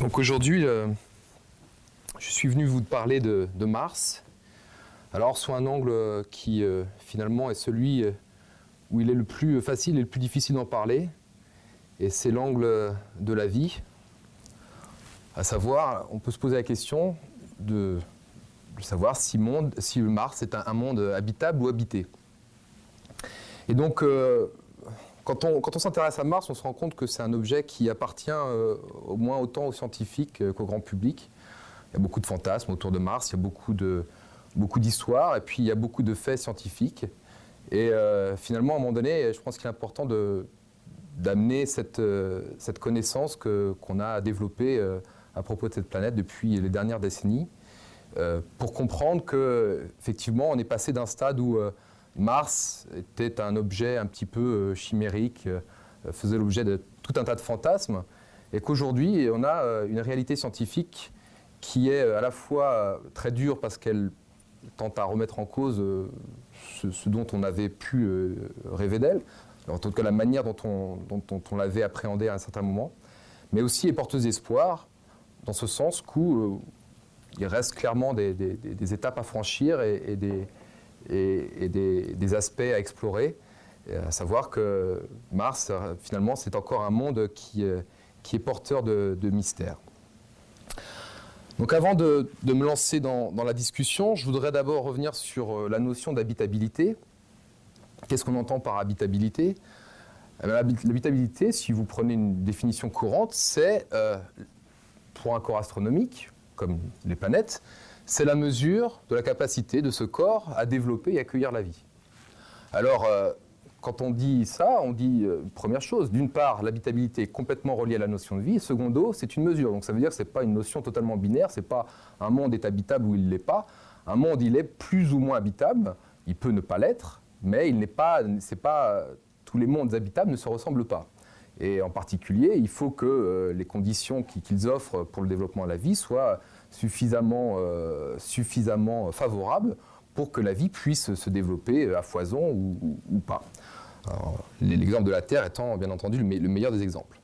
Donc aujourd'hui, je suis venu vous parler de Mars. Alors sous un angle qui finalement est celui où il est le plus facile et le plus difficile d'en parler. Et c'est l'angle de la vie. À savoir, on peut se poser la question de savoir si Mars est un monde habitable ou habité. Et donc, quand on s'intéresse à Mars, on se rend compte que c'est un objet qui appartient au moins autant aux scientifiques qu'au grand public. Il y a beaucoup de fantasmes autour de Mars, il y a beaucoup d'histoires, et puis il y a beaucoup de faits scientifiques. Et finalement, à un moment donné, je pense qu'il est important d'amener cette connaissance qu'on a développée à propos de cette planète depuis les dernières décennies, pour comprendre qu'effectivement, on est passé d'un stade où Mars était un objet un petit peu chimérique, faisait l'objet de tout un tas de fantasmes, et qu'aujourd'hui, on a une réalité scientifique qui est à la fois très dure parce qu'elle tente à remettre en cause ce dont on avait pu rêver d'elle, en tout cas la manière dont on l'avait appréhendée à un certain moment, mais aussi est porteuse d'espoir, dans ce sens où il reste clairement des étapes à franchir et des aspects à explorer, à savoir que Mars, finalement, c'est encore un monde qui est porteur de mystère. Donc avant de me lancer dans la discussion, je voudrais d'abord revenir sur la notion d'habitabilité. Qu'est-ce qu'on entend par habitabilité ? L'habitabilité, si vous prenez une définition courante, c'est, pour un corps astronomique, comme les planètes, c'est la mesure de la capacité de ce corps à développer et accueillir la vie. Alors, quand on dit ça, on dit première chose, d'une part, l'habitabilité est complètement reliée à la notion de vie, et secondo, c'est une mesure. Donc ça veut dire que ce n'est pas une notion totalement binaire, ce n'est pas un monde est habitable ou il ne l'est pas. Un monde, il est plus ou moins habitable, il peut ne pas l'être, mais il n'est pas, tous les mondes habitables ne se ressemblent pas. Et en particulier, il faut que les conditions qu'ils offrent pour le développement de la vie soient suffisamment favorables pour que la vie puisse se développer à foison ou pas. L'exemple de la Terre étant bien entendu le meilleur des exemples.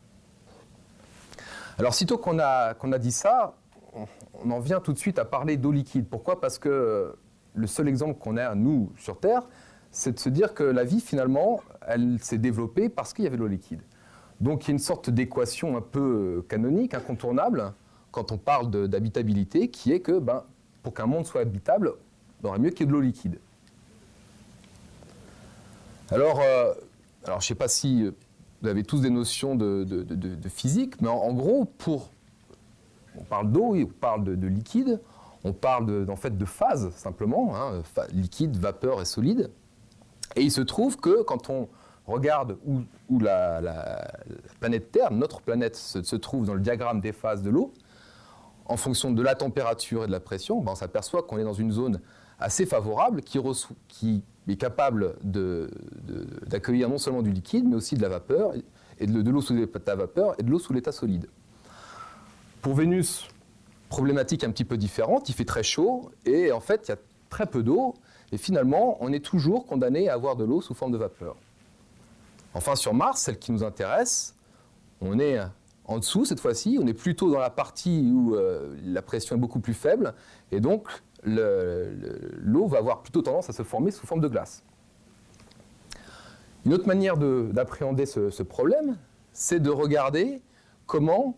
Alors sitôt qu'on a dit ça, on en vient tout de suite à parler d'eau liquide. Pourquoi ? Parce que le seul exemple qu'on a, nous, sur Terre, c'est de se dire que la vie, finalement, elle s'est développée parce qu'il y avait de l'eau liquide. Donc il y a une sorte d'équation un peu canonique, incontournable, quand on parle d'habitabilité, qui est que pour qu'un monde soit habitable, il aurait mieux qu'il y ait de l'eau liquide. Alors je ne sais pas si vous avez tous des notions de physique, mais en gros, on parle d'eau, on parle de liquide, on parle en fait de phase, simplement, liquide, vapeur et solide. Et il se trouve que quand on regarde où la planète Terre, notre planète, se trouve dans le diagramme des phases de l'eau, en fonction de la température et de la pression, on s'aperçoit qu'on est dans une zone assez favorable qui est capable d'accueillir non seulement du liquide, mais aussi de la vapeur, et de l'eau sous l'état vapeur et de l'eau sous l'état solide. Pour Vénus, problématique un petit peu différente, il fait très chaud, et en fait, il y a très peu d'eau, et finalement, on est toujours condamné à avoir de l'eau sous forme de vapeur. Enfin, sur Mars, celle qui nous intéresse, on est en dessous cette fois-ci, on est plutôt dans la partie où la pression est beaucoup plus faible, et donc l'eau va avoir plutôt tendance à se former sous forme de glace. Une autre manière d'appréhender ce problème, c'est de regarder comment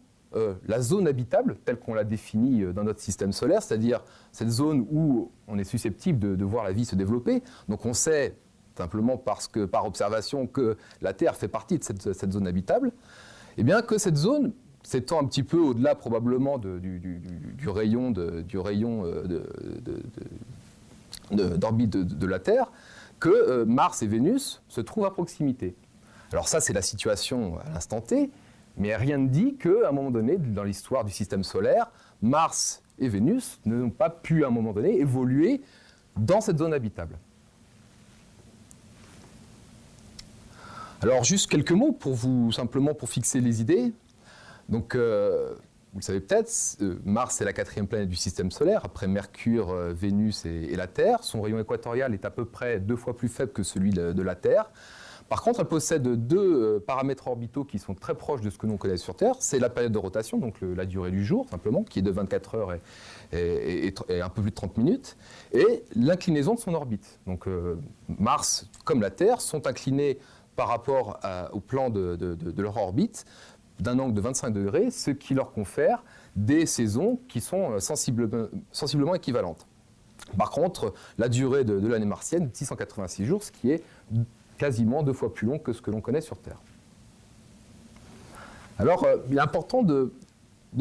la zone habitable, telle qu'on l'a définie dans notre système solaire, c'est-à-dire cette zone où on est susceptible de voir la vie se développer, donc on sait simplement par observation que la Terre fait partie de cette zone habitable, et bien que cette zone s'étend un petit peu au-delà probablement du rayon d'orbite de la Terre, que Mars et Vénus se trouvent à proximité. Alors ça, c'est la situation à l'instant T, mais rien ne dit qu'à un moment donné, dans l'histoire du système solaire, Mars et Vénus n'ont pas pu, à un moment donné, évoluer dans cette zone habitable. Alors, juste quelques mots simplement pour fixer les idées. Donc, vous le savez peut-être, Mars est la 4e planète du système solaire, après Mercure, Vénus et la Terre. Son rayon équatorial est à peu près 2 fois plus faible que celui de la Terre. Par contre, elle possède deux paramètres orbitaux qui sont très proches de ce que l'on connaît sur Terre. C'est la période de rotation, donc la durée du jour, simplement, qui est de 24 heures et un peu plus de 30 minutes, et l'inclinaison de son orbite. Donc Mars, comme la Terre, sont inclinés par rapport au plan de leur orbite d'un angle de 25 degrés, ce qui leur confère des saisons qui sont sensiblement équivalentes. Par contre, la durée de l'année martienne est de 686 jours, ce qui est quasiment 2 fois plus long que ce que l'on connaît sur Terre. Alors, il est important de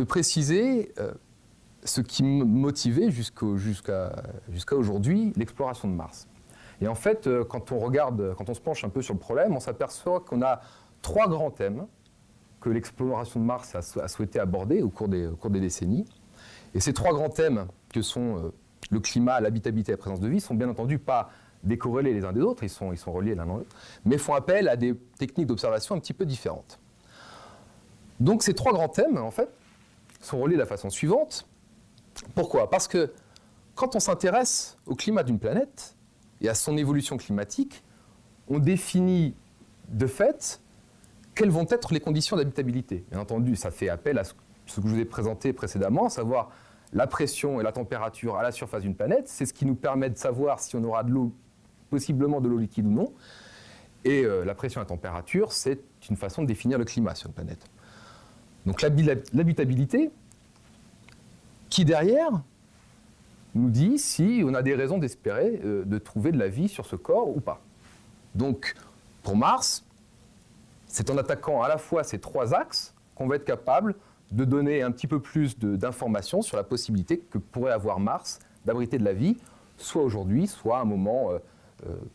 préciser ce qui motivait jusqu'à aujourd'hui l'exploration de Mars. Et en fait, quand on se penche un peu sur le problème, on s'aperçoit qu'on a 3 grands thèmes que l'exploration de Mars a souhaité aborder au cours des décennies. Et ces 3 grands thèmes, que sont le climat, l'habitabilité et la présence de vie, sont bien entendu pas décorrélés les uns des autres, ils sont reliés l'un dans l'autre, mais font appel à des techniques d'observation un petit peu différentes. Donc ces 3 grands thèmes, en fait, sont reliés de la façon suivante. Pourquoi ? Parce que quand on s'intéresse au climat d'une planète et à son évolution climatique, on définit de fait quelles vont être les conditions d'habitabilité. Bien entendu, ça fait appel à ce que je vous ai présenté précédemment, à savoir la pression et la température à la surface d'une planète. C'est ce qui nous permet de savoir si on aura de l'eau, possiblement de l'eau liquide ou non. Et la pression et la température, c'est une façon de définir le climat sur une planète. Donc l'habitabilité, qui derrière nous dit si on a des raisons d'espérer de trouver de la vie sur ce corps ou pas. Donc pour Mars, c'est en attaquant à la fois ces 3 axes qu'on va être capable de donner un petit peu plus d'informations sur la possibilité que pourrait avoir Mars d'abriter de la vie, soit aujourd'hui, soit à un moment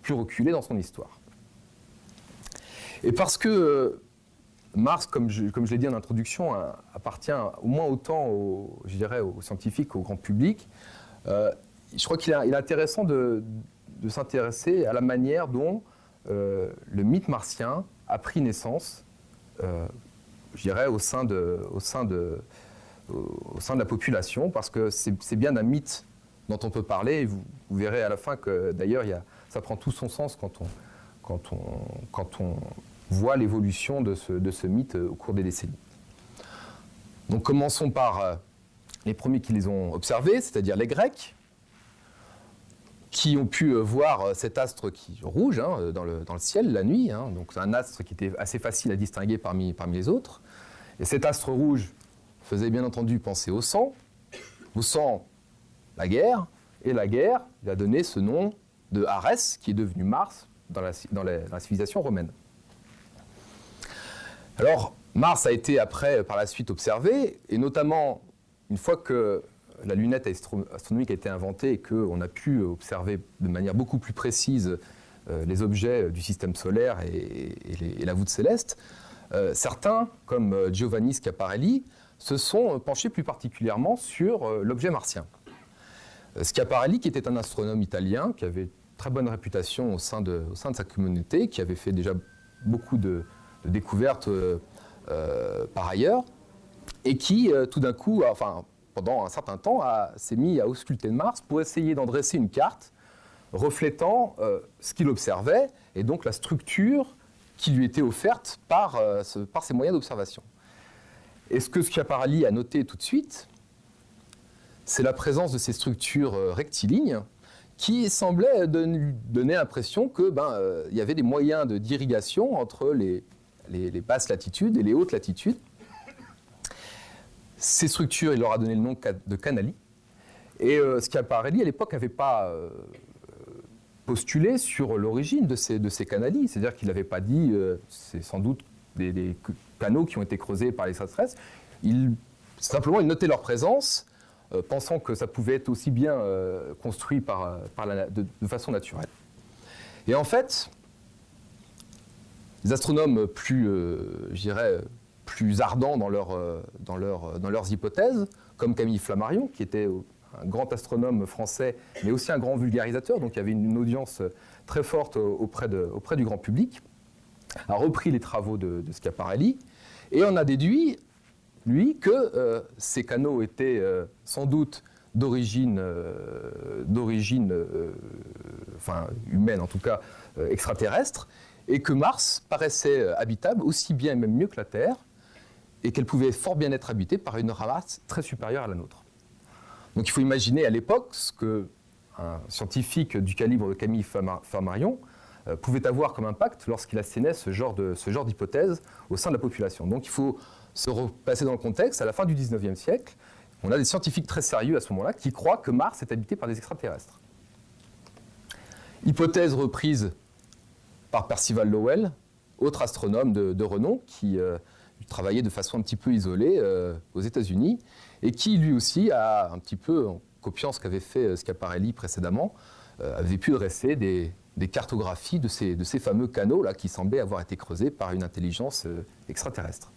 plus reculé dans son histoire. Et parce que Mars, comme je l'ai dit en introduction, appartient au moins autant aux scientifiques qu'au grand public, je crois qu'il est intéressant de s'intéresser à la manière dont le mythe martien a pris naissance, au sein de la population, parce que c'est bien d'un mythe dont on peut parler, et vous verrez à la fin que d'ailleurs ça prend tout son sens quand on voit l'évolution de ce mythe au cours des décennies. Donc commençons par les premiers qui les ont observés, c'est-à-dire les Grecs, qui ont pu voir cet astre rouge dans le ciel la nuit. Donc c'est un astre qui était assez facile à distinguer parmi les autres. Et cet astre rouge faisait bien entendu penser au sang, la guerre, et la guerre lui a donné ce nom de Arès, qui est devenu Mars dans la civilisation romaine. Alors, Mars a été par la suite observé, et notamment une fois que la lunette astronomique a été inventée et qu'on a pu observer de manière beaucoup plus précise les objets du système solaire et la voûte céleste, certains, comme Giovanni Schiaparelli, se sont penchés plus particulièrement sur l'objet martien. Schiaparelli, qui était un astronome italien, qui avait très bonne réputation au sein de sa communauté, qui avait fait déjà beaucoup de découvertes par ailleurs, et qui, tout d'un coup, pendant un certain temps, s'est mis à ausculter Mars pour essayer d'en dresser une carte reflétant ce qu'il observait, et donc la structure qui lui était offerte par ces moyens d'observation. Et ce que Schiaparelli a noté tout de suite, c'est la présence de ces structures rectilignes qui semblaient donner l'impression qu'il y avait des moyens d'irrigation entre les basses latitudes et les hautes latitudes. Ces structures, il leur a donné le nom de canali. Et Schiaparelli, à l'époque, n'avait pas postulé sur l'origine de ces canali. C'est-à-dire qu'il n'avait pas dit c'est sans doute des canaux qui ont été creusés par les extraterrestres. Simplement, il notait leur présence, pensant que ça pouvait être aussi bien construit de façon naturelle. Et en fait, les astronomes plus ardents dans leurs hypothèses, comme Camille Flammarion, qui était un grand astronome français, mais aussi un grand vulgarisateur, donc il y avait une audience très forte auprès du grand public, a repris les travaux de Schiaparelli, et on a déduit, lui, que ces canaux étaient sans doute d'origine humaine, en tout cas extraterrestre, et que Mars paraissait habitable aussi bien et même mieux que la Terre, et qu'elle pouvait fort bien être habitée par une race très supérieure à la nôtre. Donc il faut imaginer à l'époque ce qu'un scientifique du calibre de Camille Flammarion pouvait avoir comme impact lorsqu'il assénait ce genre d'hypothèse au sein de la population. Donc il faut se repasser dans le contexte. À la fin du 19e siècle, on a des scientifiques très sérieux à ce moment-là qui croient que Mars est habité par des extraterrestres. Hypothèse reprise par Percival Lowell, autre astronome de renom qui travaillait de façon un petit peu isolée aux États-Unis et qui lui aussi a un petit peu, en copiant ce qu'avait fait Schiaparelli précédemment, avait pu dresser des cartographies de ces fameux canaux là, qui semblaient avoir été creusés par une intelligence extraterrestre.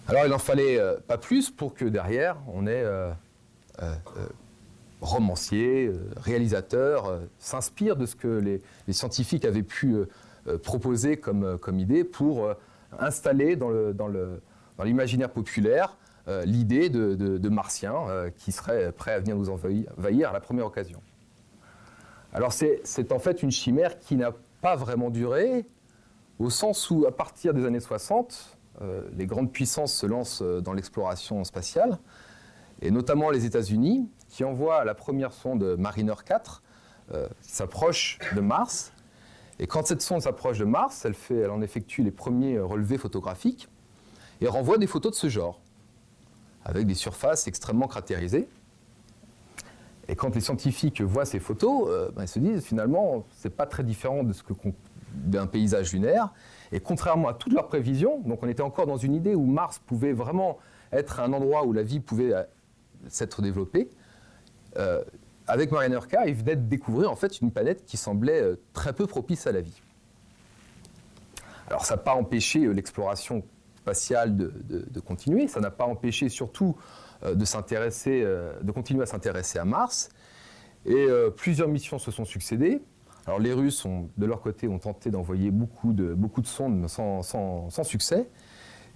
Alors il n'en fallait pas plus pour que derrière on ait romanciers, réalisateurs, s'inspirent de ce que les scientifiques avaient pu proposer comme idée pour installer dans l'imaginaire populaire l'idée de martiens qui seraient prêts à venir nous envahir à la première occasion. Alors c'est en fait une chimère qui n'a pas vraiment duré, au sens où à partir des années 60, les grandes puissances se lancent dans l'exploration spatiale, et notamment les États-Unis, qui envoient la première sonde Mariner 4, qui s'approche de Mars. Et quand cette sonde s'approche de Mars, elle en effectue les premiers relevés photographiques et renvoie des photos de ce genre, avec des surfaces extrêmement cratérisées. Et quand les scientifiques voient ces photos, ils se disent finalement, c'est pas très différent d'un paysage lunaire. Et contrairement à toutes leurs prévisions, donc on était encore dans une idée où Mars pouvait vraiment être un endroit où la vie pouvait s'être développée. Avec Mariner 4, ils venaient de découvrir en fait une planète qui semblait très peu propice à la vie. Alors ça n'a pas empêché l'exploration spatiale de continuer, ça n'a pas empêché surtout de continuer à s'intéresser à Mars. Et plusieurs missions se sont succédées. Alors les Russes, de leur côté, ont tenté d'envoyer beaucoup de sondes sans succès.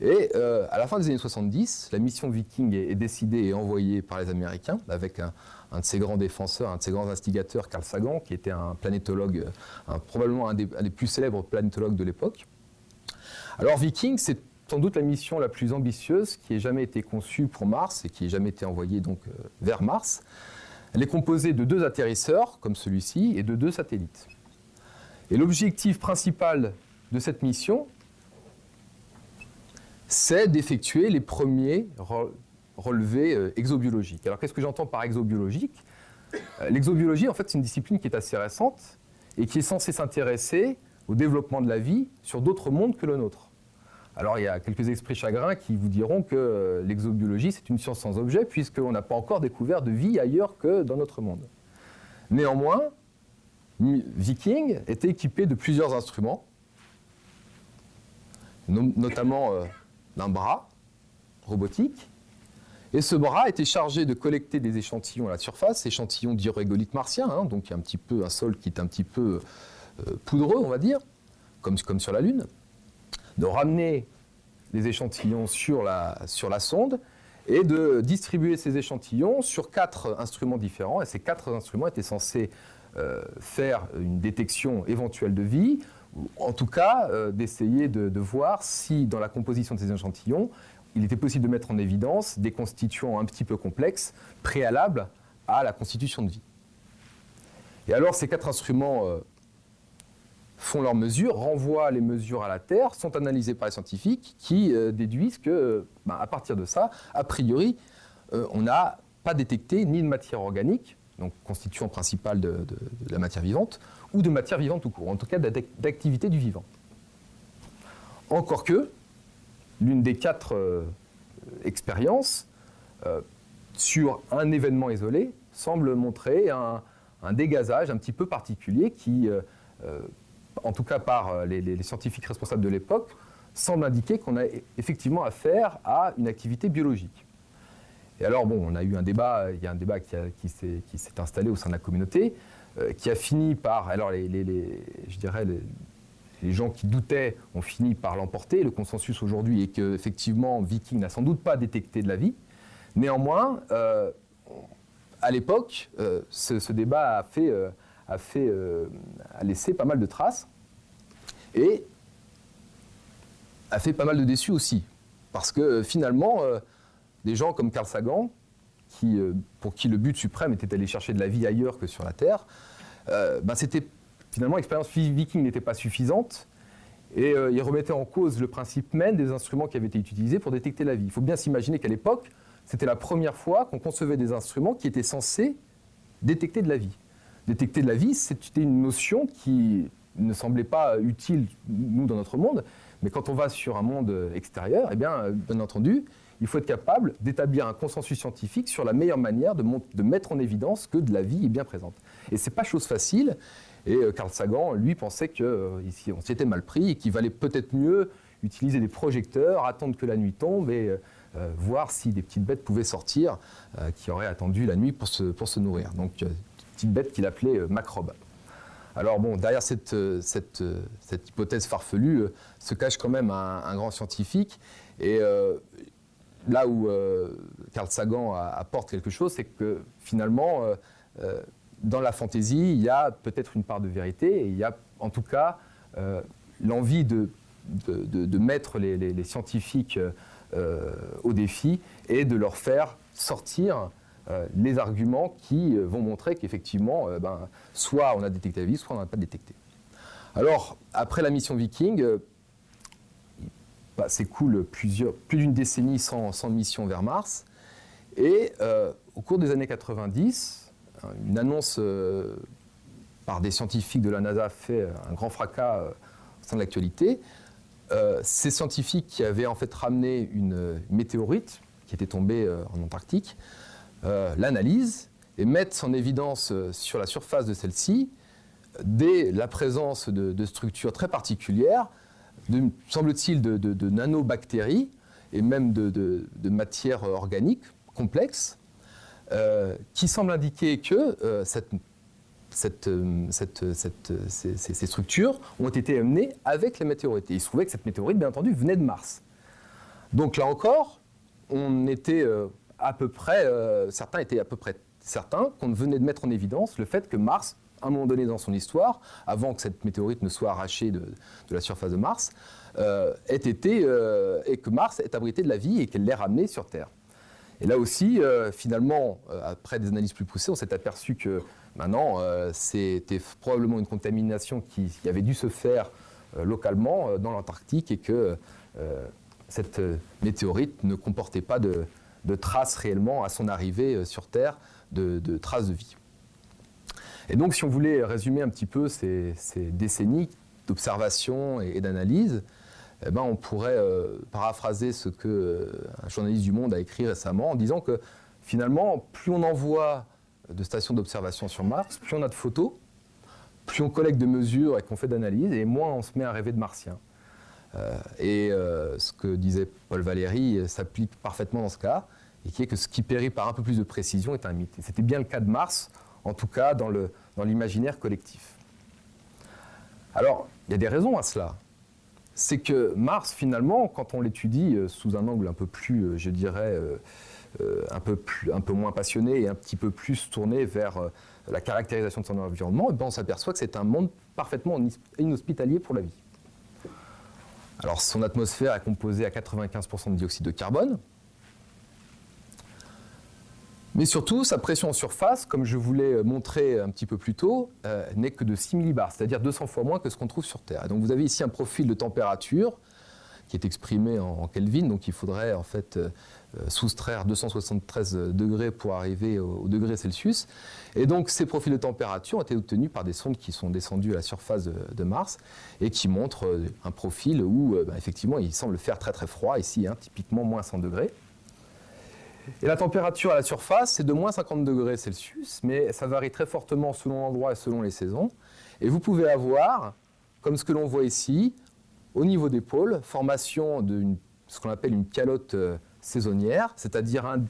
Et à la fin des années 70, la mission Viking est décidée et envoyée par les Américains, avec un de ses grands défenseurs, un de ses grands instigateurs, Carl Sagan, qui était un planétologue, probablement un des plus célèbres planétologues de l'époque. Alors Viking, c'est sans doute la mission la plus ambitieuse qui ait jamais été conçue pour Mars et qui ait jamais été envoyée donc vers Mars. Elle est composée de 2 atterrisseurs, comme celui-ci, et de 2 satellites. Et l'objectif principal de cette mission, c'est d'effectuer les premiers relevés exobiologiques. Alors qu'est-ce que j'entends par exobiologique ? L'exobiologie, en fait, c'est une discipline qui est assez récente et qui est censée s'intéresser au développement de la vie sur d'autres mondes que le nôtre. Alors il y a quelques esprits chagrins qui vous diront que l'exobiologie, c'est une science sans objet, puisqu'on n'a pas encore découvert de vie ailleurs que dans notre monde. Néanmoins, Viking était équipé de plusieurs instruments, notamment d'un bras robotique. Et ce bras était chargé de collecter des échantillons à la surface, échantillons d'irégolithes martiens, donc un sol qui est un petit peu poudreux, on va dire, comme sur la Lune, de ramener les échantillons sur la sonde et de distribuer ces échantillons sur 4 instruments différents. Et ces 4 instruments étaient censés faire une détection éventuelle de vie, ou en tout cas d'essayer de voir si dans la composition de ces échantillons, il était possible de mettre en évidence des constituants un petit peu complexes, préalables à la constitution de vie. Et alors ces 4 instruments font leurs mesures, renvoient les mesures à la Terre, sont analysés par les scientifiques qui déduisent que, à partir de ça, a priori, on n'a pas détecté ni de matière organique, donc constituant principal de la matière vivante, ou de matière vivante tout court, en tout cas d'activité du vivant. Encore que, l'une des 4 expériences sur un événement isolé semble montrer un dégazage un petit peu particulier qui, en tout cas par les scientifiques responsables de l'époque, semble indiquer qu'on a effectivement affaire à une activité biologique. Et alors, il y a un débat qui s'est installé au sein de la communauté, qui a fini par, alors je dirais, les gens qui doutaient ont fini par l'emporter. Le consensus aujourd'hui est qu'effectivement, Viking n'a sans doute pas détecté de la vie. Néanmoins, à l'époque, ce débat a laissé pas mal de traces. et a fait pas mal de déçus aussi. Parce que finalement, des gens comme Carl Sagan, pour qui le but suprême était d'aller chercher de la vie ailleurs que sur la Terre, c'était finalement l'expérience viking n'était pas suffisante et il remettait en cause le principe même des instruments qui avaient été utilisés pour détecter la vie. Il faut bien s'imaginer qu'à l'époque, c'était la première fois qu'on concevait des instruments qui étaient censés détecter de la vie. Détecter de la vie, c'était une notion qui ne semblait pas utile, nous, dans notre monde, mais quand on va sur un monde extérieur, eh bien entendu, il faut être capable d'établir un consensus scientifique sur la meilleure manière de mettre en évidence que de la vie est bien présente. Et ce n'est pas chose facile, et Carl Sagan, lui, pensait qu'on s'y était mal pris et qu'il valait peut-être mieux utiliser des projecteurs, attendre que la nuit tombe et voir si des petites bêtes pouvaient sortir qui auraient attendu la nuit pour se nourrir. Donc, petites bêtes qu'il appelait macrobes. Alors bon, derrière cette hypothèse farfelue se cache quand même un grand scientifique. Et là où Carl Sagan apporte quelque chose, c'est que finalement, dans la fantaisie, il y a peut-être une part de vérité, et il y a en tout cas l'envie de mettre les scientifiques au défi et de leur faire sortir les arguments qui vont montrer qu'effectivement, soit on a détecté la vie, soit on n'a pas détecté. Alors, après la mission Viking, s'écoule plus d'une décennie sans mission vers Mars. Et au cours des années 90, une annonce par des scientifiques de la NASA fait un grand fracas au sein de l'actualité. Ces scientifiques qui avaient en fait ramené une météorite qui était tombée en Antarctique, l'analyse et mettent en évidence sur la surface de celle-ci la présence de structures très particulières, semble-t-il de nanobactéries et même de matières organiques complexes, qui semblent indiquer que ces structures ont été amenées avec la météorite. Et il se trouvait que cette météorite, bien entendu, venait de Mars. Donc là encore, on était certains étaient à peu près certains qu'on venait de mettre en évidence le fait que Mars, à un moment donné dans son histoire, avant que cette météorite ne soit arrachée de la surface de Mars, et que Mars ait abrité de la vie et qu'elle l'ait ramenée sur Terre. Et là aussi, finalement, après des analyses plus poussées, on s'est aperçu que maintenant, c'était probablement une contamination qui avait dû se faire localement dans l'Antarctique et que cette météorite ne comportait pas de traces réellement à son arrivée sur Terre, de traces de vie. Et donc, si on voulait résumer un petit peu ces décennies d'observation et d'analyse, on pourrait paraphraser ce qu'un journaliste du Monde a écrit récemment en disant que finalement, plus on envoie de stations d'observation sur Mars, plus on a de photos, plus on collecte de mesures et qu'on fait d'analyses, et moins on se met à rêver de martiens. Ce que disait Paul Valéry s'applique parfaitement dans ce cas, et qui est que ce qui périt par un peu plus de précision est un mythe. Et c'était bien le cas de Mars, en tout cas dans l'imaginaire collectif. Alors, il y a des raisons à cela. C'est que Mars, finalement, quand on l'étudie sous un angle un peu plus, je dirais, un peu moins passionné et un petit peu plus tourné vers la caractérisation de son environnement, on s'aperçoit que c'est un monde parfaitement inhospitalier pour la vie. Alors, son atmosphère est composée à 95% de dioxyde de carbone. Mais surtout, sa pression en surface, comme je vous l'ai montré un petit peu plus tôt, n'est que de 6 millibars, c'est-à-dire 200 fois moins que ce qu'on trouve sur Terre. Et donc vous avez ici un profil de température qui est exprimé en Kelvin, donc il faudrait en fait soustraire 273 degrés pour arriver au degré Celsius. Et donc ces profils de température ont été obtenus par des sondes qui sont descendues à la surface de Mars et qui montrent un profil où effectivement il semble faire très très froid ici, typiquement moins 100 degrés. Et la température à la surface, c'est de moins 50 degrés Celsius, mais ça varie très fortement selon l'endroit et selon les saisons. Et vous pouvez avoir, comme ce que l'on voit ici, au niveau des pôles, formation de ce qu'on appelle une calotte saisonnière, c'est-à-dire un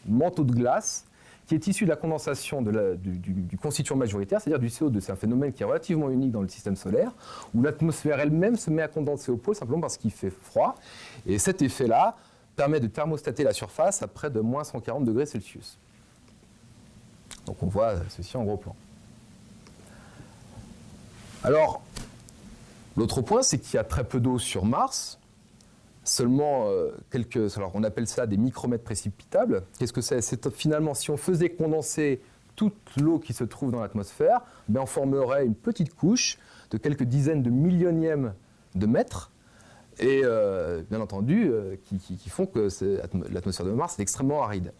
manteau de glace qui est issu de la condensation du constituant majoritaire, c'est-à-dire du CO2. C'est un phénomène qui est relativement unique dans le système solaire, où l'atmosphère elle-même se met à condenser au pôle simplement parce qu'il fait froid. Et cet effet-là permet de thermostater la surface à près de moins 140 degrés Celsius. Donc on voit ceci en gros plan. Alors, L'autre point, c'est qu'il y a très peu d'eau sur Mars, seulement alors on appelle ça des micromètres précipitables. Qu'est-ce que c'est? C'est finalement, si on faisait condenser toute l'eau qui se trouve dans l'atmosphère, on formerait une petite couche de quelques dizaines de millionièmes de mètres, et bien entendu, qui font que l'atmosphère de Mars est extrêmement aride.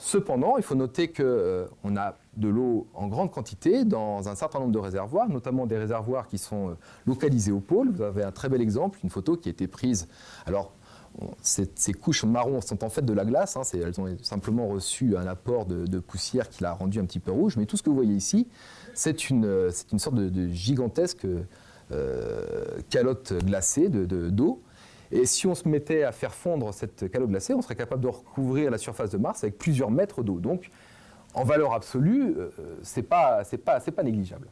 Cependant, il faut noter qu'on a de l'eau en grande quantité dans un certain nombre de réservoirs, notamment des réservoirs qui sont localisés au pôle. Vous avez un très bel exemple, une photo qui a été prise. Alors, ces couches marron sont en fait de la glace, hein, elles ont simplement reçu un apport de poussière qui l'a rendu un petit peu rouge, mais tout ce que vous voyez ici, c'est une sorte de gigantesque calotte glacée d'eau. Et si on se mettait à faire fondre cette calotte glacée, on serait capable de recouvrir la surface de Mars avec plusieurs mètres d'eau. Donc, en valeur absolue, c'est pas négligeable.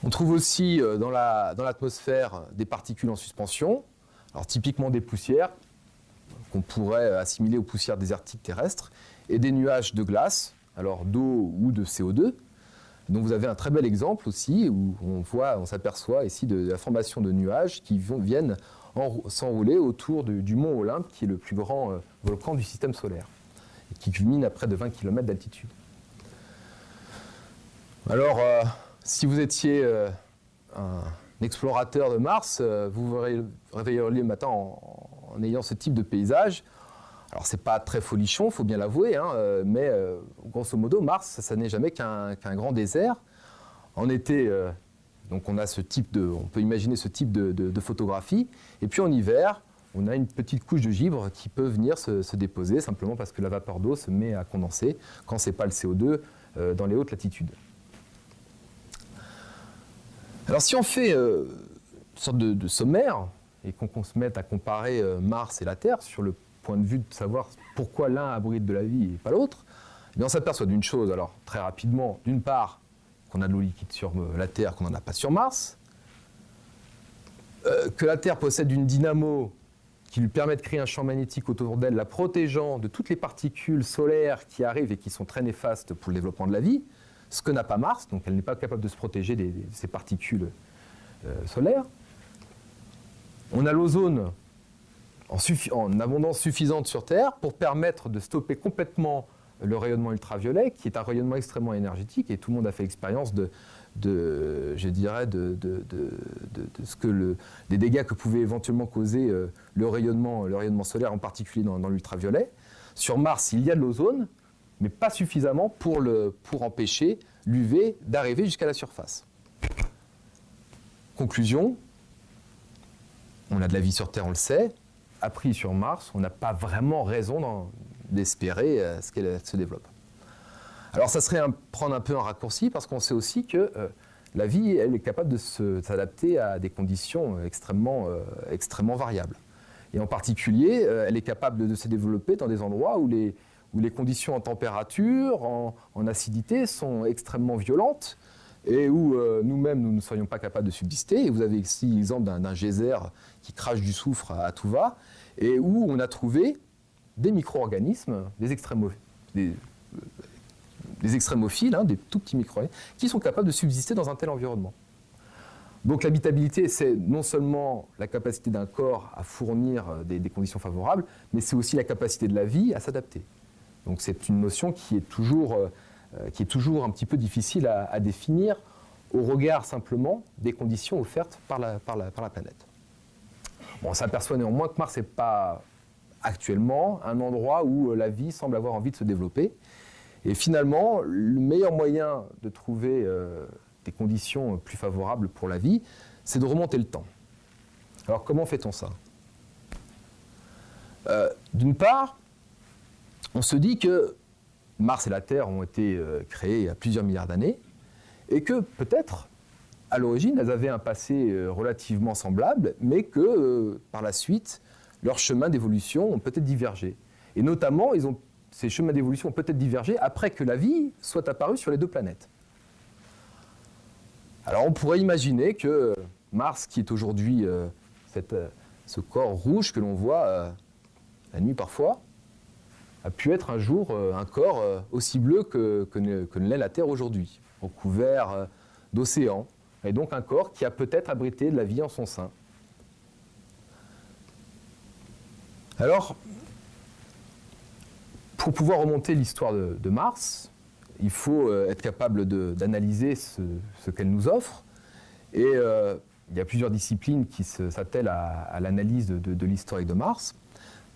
On trouve aussi dans l'atmosphère des particules en suspension, alors typiquement des poussières qu'on pourrait assimiler aux poussières désertiques terrestres, et des nuages de glace, alors d'eau ou de CO2. Donc vous avez un très bel exemple aussi où on s'aperçoit ici de la formation de nuages qui viennent s'enrouler autour du mont Olympe, qui est le plus grand volcan du système solaire, et qui culmine à près de 20 km d'altitude. Alors, si vous étiez un explorateur de Mars, vous vous réveilleriez le matin en ayant ce type de paysage. Alors, c'est pas très folichon, il faut bien l'avouer, hein, mais grosso modo, Mars, ça n'est jamais qu'un grand désert. En été, donc on peut imaginer ce type de photographie. Et puis en hiver, on a une petite couche de givre qui peut venir se déposer, simplement parce que la vapeur d'eau se met à condenser quand ce n'est pas le CO2 dans les hautes latitudes. Alors si on fait une sorte de sommaire, et qu'on se mette à comparer Mars et la Terre sur le point de vue de savoir pourquoi l'un abrite de la vie et pas l'autre, on s'aperçoit d'une chose, alors très rapidement, d'une part, qu'on a de l'eau liquide sur la Terre, qu'on n'en a pas sur Mars, que la Terre possède une dynamo qui lui permet de créer un champ magnétique autour d'elle, la protégeant de toutes les particules solaires qui arrivent et qui sont très néfastes pour le développement de la vie, ce que n'a pas Mars, donc elle n'est pas capable de se protéger de ces particules solaires. On a l'ozone en abondance suffisante sur Terre pour permettre de stopper complètement le rayonnement ultraviolet, qui est un rayonnement extrêmement énergétique, et tout le monde a fait l'expérience des dégâts que pouvait éventuellement causer le rayonnement solaire, en particulier dans l'ultraviolet. Sur Mars, il y a de l'ozone, mais pas suffisamment pour empêcher l'UV d'arriver jusqu'à la surface. Conclusion, on a de la vie sur Terre, on le sait. A priori sur Mars, on n'a pas vraiment raison d'espérer ce qu'elle se développe. Alors ça serait prendre un peu un raccourci, parce qu'on sait aussi que la vie, elle est capable de s'adapter à des conditions extrêmement variables. Et en particulier, elle est capable de se développer dans des endroits où les conditions en température, en acidité sont extrêmement violentes, et où nous-mêmes, nous ne serions pas capables de subsister. Et vous avez ici l'exemple d'un geyser qui crache du soufre à tout va, et où on a trouvé des micro-organismes, des extrémophiles, hein, des tout petits micro-organismes, qui sont capables de subsister dans un tel environnement. Donc l'habitabilité, c'est non seulement la capacité d'un corps à fournir des conditions favorables, mais c'est aussi la capacité de la vie à s'adapter. Donc c'est une notion qui est toujours un petit peu difficile à définir au regard simplement des conditions offertes par la planète. Bon, on s'aperçoit néanmoins que Mars n'est pas actuellement un endroit où la vie semble avoir envie de se développer. Et finalement, le meilleur moyen de trouver des conditions plus favorables pour la vie, c'est de remonter le temps. Alors comment fait-on ça ? D'une part, on se dit que Mars et la Terre ont été créés il y a plusieurs milliards d'années, et que peut-être, à l'origine, elles avaient un passé relativement semblable, mais que par la suite, leurs chemins d'évolution ont peut-être divergé. Et notamment, ces chemins d'évolution ont peut-être divergé après que la vie soit apparue sur les deux planètes. Alors on pourrait imaginer que Mars, qui est aujourd'hui ce corps rouge que l'on voit la nuit parfois, a pu être un jour un corps aussi bleu que ne l'est la Terre aujourd'hui, recouvert d'océans, et donc un corps qui a peut-être abrité de la vie en son sein. Alors, pour pouvoir remonter l'histoire de Mars, il faut être capable d'analyser ce qu'elle nous offre. Et il y a plusieurs disciplines qui s'attellent à l'analyse de l'historique de Mars.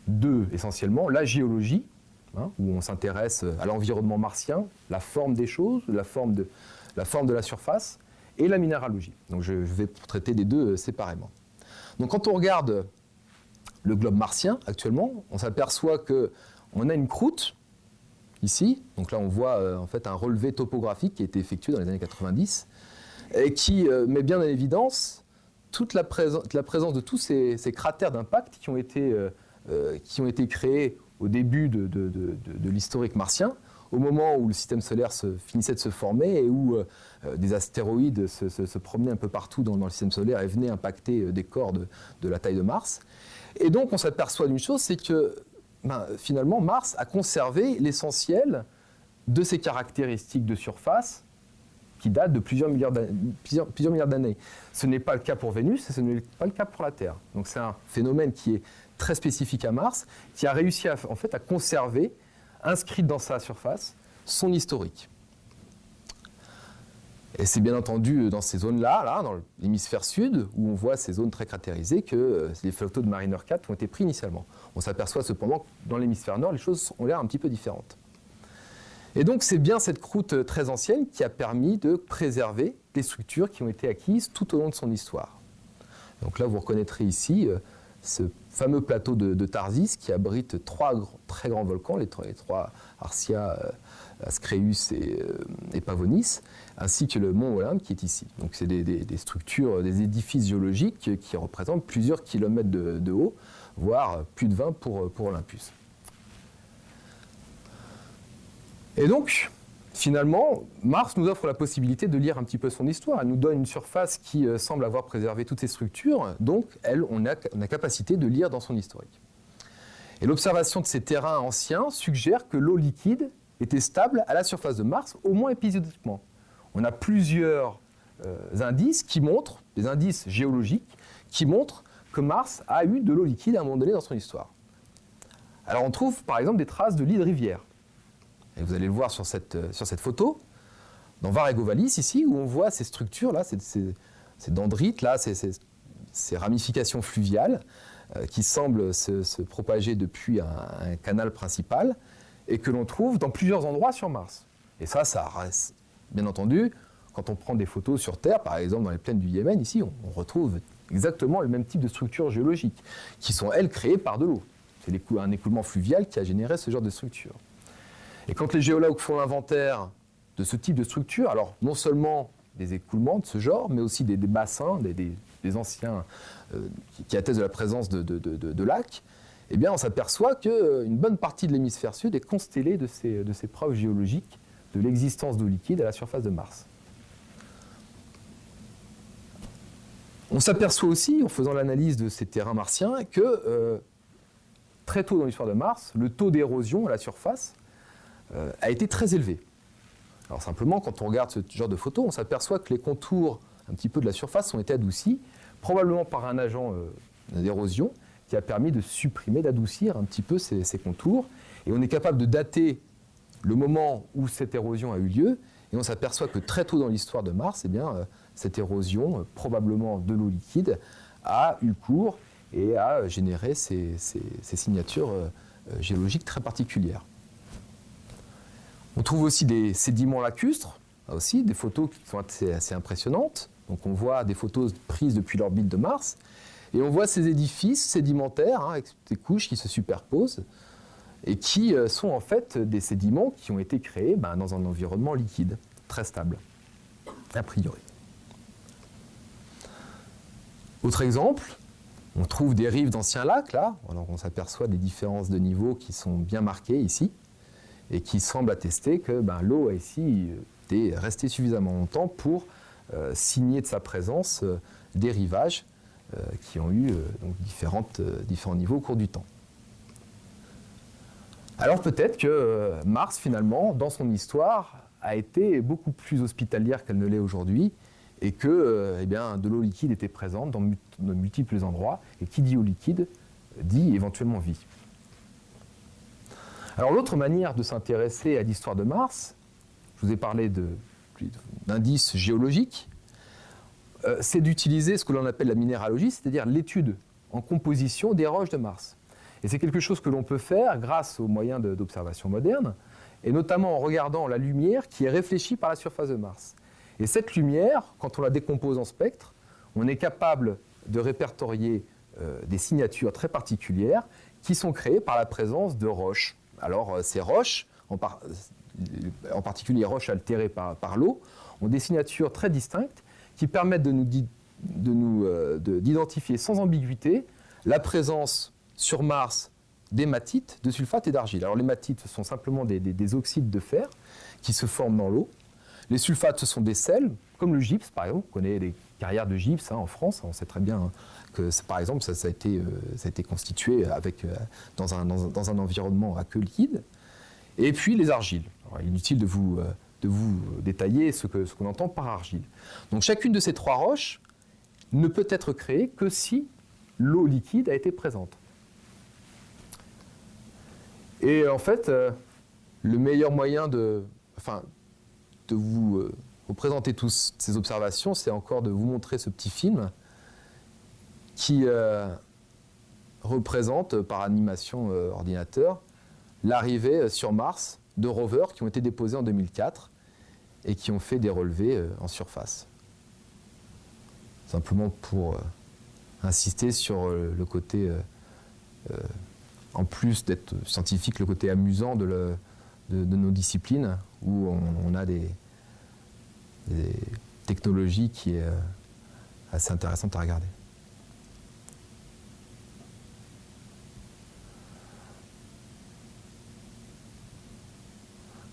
Deux, essentiellement, la géologie, où on s'intéresse à l'environnement martien, la forme des choses, la forme de la surface, et la minéralogie. Donc je vais traiter les deux séparément. Donc quand on regarde le globe martien actuellement, on s'aperçoit qu'on a une croûte ici. Donc là on voit en fait un relevé topographique qui a été effectué dans les années 90 et qui met bien en évidence toute la présence de tous ces cratères d'impact qui ont été créés au début de l'historique martien, au moment où le système solaire finissait de se former et où des astéroïdes se promenaient un peu partout dans le système solaire et venaient impacter des corps de la taille de Mars. Et donc on s'aperçoit d'une chose, c'est que finalement Mars a conservé l'essentiel de ses caractéristiques de surface qui datent de plusieurs milliards d'années. Ce n'est pas le cas pour Vénus et ce n'est pas le cas pour la Terre. Donc c'est un phénomène qui est très spécifique à Mars, qui a réussi à conserver, inscrite dans sa surface, son historique. Et c'est bien entendu dans ces zones-là, dans l'hémisphère sud, où on voit ces zones très cratérisées, que les photos de Mariner 4 ont été prises initialement. On s'aperçoit cependant que dans l'hémisphère nord, les choses ont l'air un petit peu différentes. Et donc c'est bien cette croûte très ancienne qui a permis de préserver les structures qui ont été acquises tout au long de son histoire. Donc là, vous reconnaîtrez ici ce fameux plateau de Tharsis qui abrite trois très grands volcans, les trois Arsia, Ascreus et Pavonis, ainsi que le mont Olympe qui est ici. Donc c'est des structures, des édifices géologiques qui représentent plusieurs kilomètres de haut, voire plus de 20 pour Olympus. Et donc, finalement, Mars nous offre la possibilité de lire un petit peu son histoire. Elle nous donne une surface qui semble avoir préservé toutes ces structures, donc on a capacité de lire dans son historique. Et l'observation de ces terrains anciens suggère que l'eau liquide était stable à la surface de Mars, au moins épisodiquement. On a plusieurs indices qui montrent, des indices géologiques, qui montrent que Mars a eu de l'eau liquide à un moment donné dans son histoire. Alors on trouve par exemple des traces de lits de rivière. Et vous allez le voir sur cette photo, dans Varegovalis, ici, où on voit ces structures-là, ces dendrites-là, ces ramifications fluviales qui semblent se propager depuis un canal principal et que l'on trouve dans plusieurs endroits sur Mars. Et ça reste, bien entendu, quand on prend des photos sur Terre, par exemple dans les plaines du Yémen, ici, on retrouve exactement le même type de structures géologiques qui sont, elles, créées par de l'eau. C'est un écoulement fluvial qui a généré ce genre de structure. Et quand les géologues font l'inventaire de ce type de structure, alors non seulement des écoulements de ce genre, mais aussi des bassins, des anciens qui attestent de la présence de lacs, eh bien on s'aperçoit qu'une bonne partie de l'hémisphère sud est constellée de ces preuves géologiques de l'existence d'eau liquide à la surface de Mars. On s'aperçoit aussi, en faisant l'analyse de ces terrains martiens, que très tôt dans l'histoire de Mars, le taux d'érosion à la surface a été très élevé. Alors simplement, quand on regarde ce genre de photos, on s'aperçoit que les contours un petit peu de la surface ont été adoucis, probablement par un agent d'érosion qui a permis de supprimer, d'adoucir un petit peu ces contours. Et on est capable de dater le moment où cette érosion a eu lieu, et on s'aperçoit que très tôt dans l'histoire de Mars, eh bien, cette érosion, probablement de l'eau liquide, a eu cours et a généré ces signatures géologiques très particulières. On trouve aussi des sédiments lacustres, aussi des photos qui sont assez impressionnantes. Donc on voit des photos prises depuis l'orbite de Mars, et on voit ces édifices sédimentaires avec des couches qui se superposent et qui sont en fait des sédiments qui ont été créés dans un environnement liquide, très stable, a priori. Autre exemple, on trouve des rives d'anciens lacs, là. Alors on s'aperçoit des différences de niveau qui sont bien marquées ici, et qui semblent attester que l'eau a ici été restée suffisamment longtemps pour signer de sa présence des rivages qui ont eu différents niveaux au cours du temps. Alors peut-être que Mars, finalement, dans son histoire, a été beaucoup plus hospitalière qu'elle ne l'est aujourd'hui, et que eh bien, de l'eau liquide était présente dans de multiples endroits. Et qui dit eau liquide dit éventuellement vie. Alors l'autre manière de s'intéresser à l'histoire de Mars, je vous ai parlé d'indices géologiques, c'est d'utiliser ce que l'on appelle la minéralogie, c'est-à-dire l'étude en composition des roches de Mars. Et c'est quelque chose que l'on peut faire grâce aux moyens d'observation modernes, et notamment en regardant la lumière qui est réfléchie par la surface de Mars. Et cette lumière, quand on la décompose en spectres, on est capable de répertorier des signatures très particulières qui sont créées par la présence de roches. Alors ces roches, en particulier les roches altérées par l'eau, ont des signatures très distinctes qui permettent d'identifier sans ambiguïté la présence sur Mars d'hématites, de sulfates et d'argile. Alors les hématites, ce sont simplement des oxydes de fer qui se forment dans l'eau. Les sulfates, ce sont des sels, comme le gypse par exemple. On connaît les carrières de gypse en France. On sait très bien que, par exemple, ça a été constitué dans un environnement aqueux-liquide. Et puis les argiles. Alors, il est inutile de vous détailler ce qu'on entend par argile. Donc chacune de ces trois roches ne peut être créée que si l'eau liquide a été présente. Et en fait, le meilleur moyen de vous présenter toutes ces observations, c'est encore de vous montrer ce petit film qui représente par animation ordinateur l'arrivée sur Mars de rovers qui ont été déposés en 2004 et qui ont fait des relevés en surface. Simplement pour insister sur le côté, en plus d'être scientifique, le côté amusant de nos disciplines, où on a des technologies qui est assez intéressantes à regarder.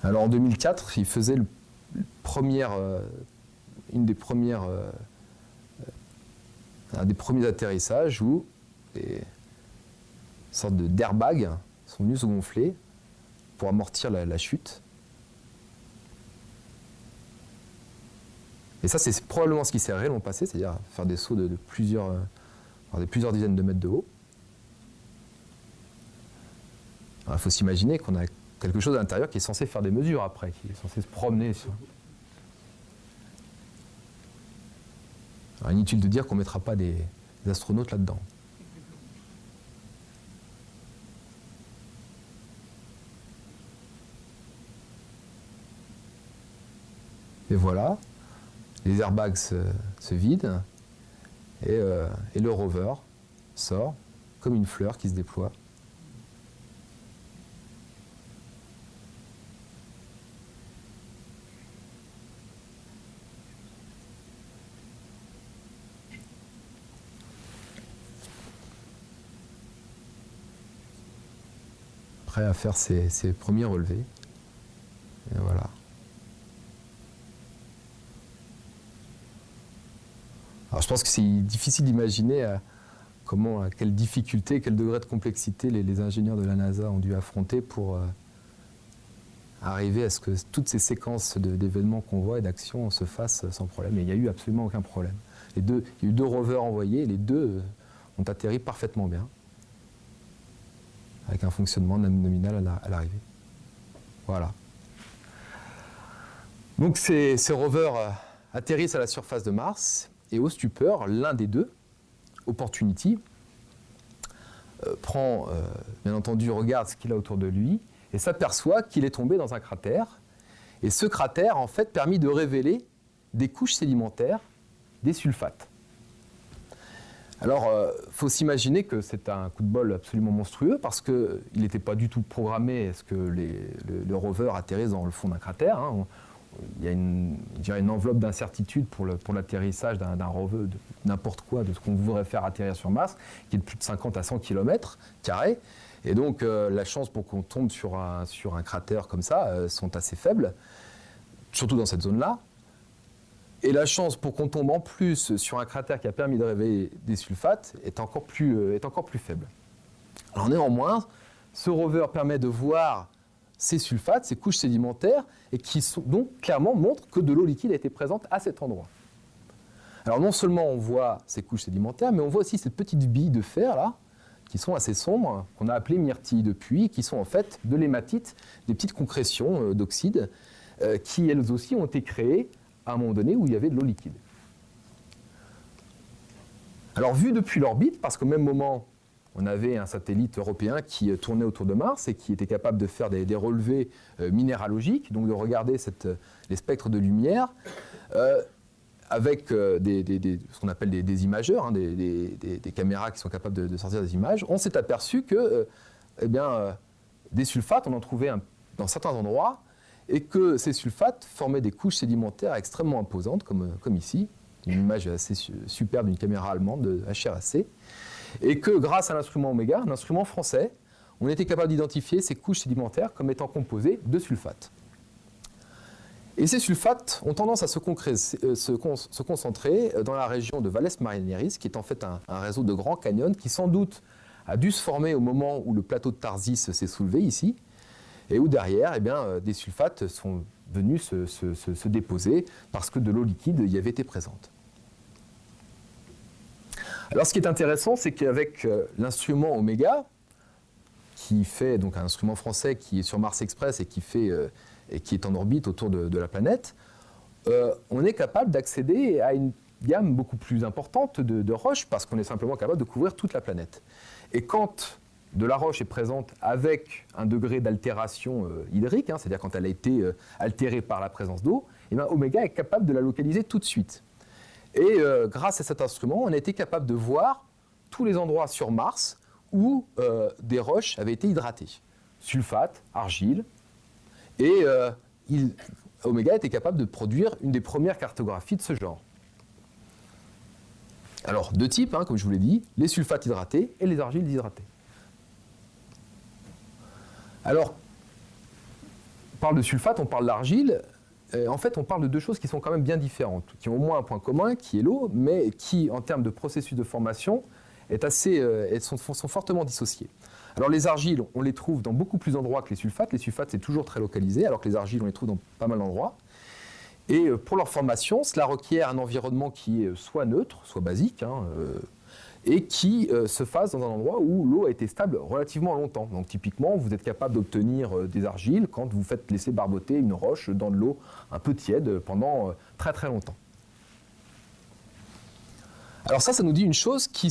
Alors en 2004, il faisait un des premiers atterrissages où des sortes d'airbags sont venus se gonfler pour amortir la chute. Et ça, c'est probablement ce qui s'est réellement passé, c'est-à-dire faire des sauts de plusieurs dizaines de mètres de haut. Il faut s'imaginer qu'on a quelque chose à l'intérieur qui est censé faire des mesures après, qui est censé se promener sur... Alors, inutile de dire qu'on ne mettra pas des astronautes là-dedans. Et voilà, les airbags se vident et le rover sort comme une fleur qui se déploie. Prêt à faire ses premiers relevés. Et voilà. Alors je pense que c'est difficile d'imaginer à quelle difficulté, quel degré de complexité les ingénieurs de la NASA ont dû affronter pour arriver à ce que toutes ces séquences d'événements qu'on voit et d'actions se fassent sans problème. Et il n'y a eu absolument aucun problème. Il y a eu 2 rovers envoyés et les 2 ont atterri parfaitement bien, avec un fonctionnement nominal à l'arrivée. Voilà. Donc ces rovers atterrissent à la surface de Mars. Et au stupeur, l'un des 2, Opportunity, bien entendu, regarde ce qu'il a autour de lui et s'aperçoit qu'il est tombé dans un cratère. Et ce cratère, en fait, permet de révéler des couches sédimentaires, des sulfates. Alors, faut s'imaginer que c'est un coup de bol absolument monstrueux parce qu'il n'était pas du tout programmé à ce que le rover atterrisse dans le fond d'un cratère. Il y a une enveloppe d'incertitude pour l'atterrissage d'un rover, de n'importe quoi, de ce qu'on voudrait faire atterrir sur Mars, qui est de plus de 50 à 100 km². Et donc, la chance pour qu'on tombe sur un cratère comme ça sont assez faibles, surtout dans cette zone-là. Et la chance pour qu'on tombe en plus sur un cratère qui a permis de révéler des sulfates est encore plus faible. Alors néanmoins, ce rover permet de voir ces sulfates, ces couches sédimentaires, et qui donc clairement montrent que de l'eau liquide a été présente à cet endroit. Alors non seulement on voit ces couches sédimentaires, mais on voit aussi ces petites billes de fer là, qui sont assez sombres, qu'on a appelées myrtilles depuis, qui sont en fait de l'hématite, des petites concrétions d'oxyde, qui elles aussi ont été créées à un moment donné où il y avait de l'eau liquide. Alors vu depuis l'orbite, parce qu'au même moment, on avait un satellite européen qui tournait autour de Mars et qui était capable de faire des relevés minéralogiques, donc de regarder les spectres de lumière, avec ce qu'on appelle des imageurs, hein, des caméras qui sont capables de sortir des images, on s'est aperçu que des sulfates, on en trouvait dans certains endroits, et que ces sulfates formaient des couches sédimentaires extrêmement imposantes, comme ici, une image assez superbe d'une caméra allemande de HRAC, et que grâce à l'instrument Oméga, un instrument français, on était capable d'identifier ces couches sédimentaires comme étant composées de sulfates. Et ces sulfates ont tendance à se concentrer dans la région de Valles Marineris, qui est en fait un réseau de grands canyons qui sans doute a dû se former au moment où le plateau de Tharsis s'est soulevé ici, et où derrière, des sulfates sont venus se déposer parce que de l'eau liquide y avait été présente. Alors ce qui est intéressant, c'est qu'avec l'instrument Oméga, qui fait donc un instrument français qui est sur Mars Express et qui est en orbite autour de la planète, on est capable d'accéder à une gamme beaucoup plus importante de roches parce qu'on est simplement capable de couvrir toute la planète. Et quand de la roche est présente avec un degré d'altération hydrique, hein, c'est-à-dire quand elle a été altérée par la présence d'eau, Oméga est capable de la localiser tout de suite. Et grâce à cet instrument, on a été capable de voir tous les endroits sur Mars où des roches avaient été hydratées. Sulfate, argile. Et Oméga était capable de produire une des premières cartographies de ce genre. Alors, deux types, hein, comme je vous l'ai dit, les sulfates hydratés et les argiles déshydratées. Alors, on parle de sulfate, on parle d'argile. En fait, on parle de deux choses qui sont quand même bien différentes, qui ont au moins un point commun, qui est l'eau, mais qui, en termes de processus de formation, sont fortement dissociées. Alors les argiles, on les trouve dans beaucoup plus d'endroits que les sulfates. Les sulfates, c'est toujours très localisé, alors que les argiles, on les trouve dans pas mal d'endroits. Et pour leur formation, cela requiert un environnement qui est soit neutre, soit basique, hein, et qui se fasse dans un endroit où l'eau a été stable relativement longtemps. Donc typiquement, vous êtes capable d'obtenir des argiles quand vous faites laisser barboter une roche dans de l'eau un peu tiède pendant très très longtemps. Alors ça nous dit une chose qui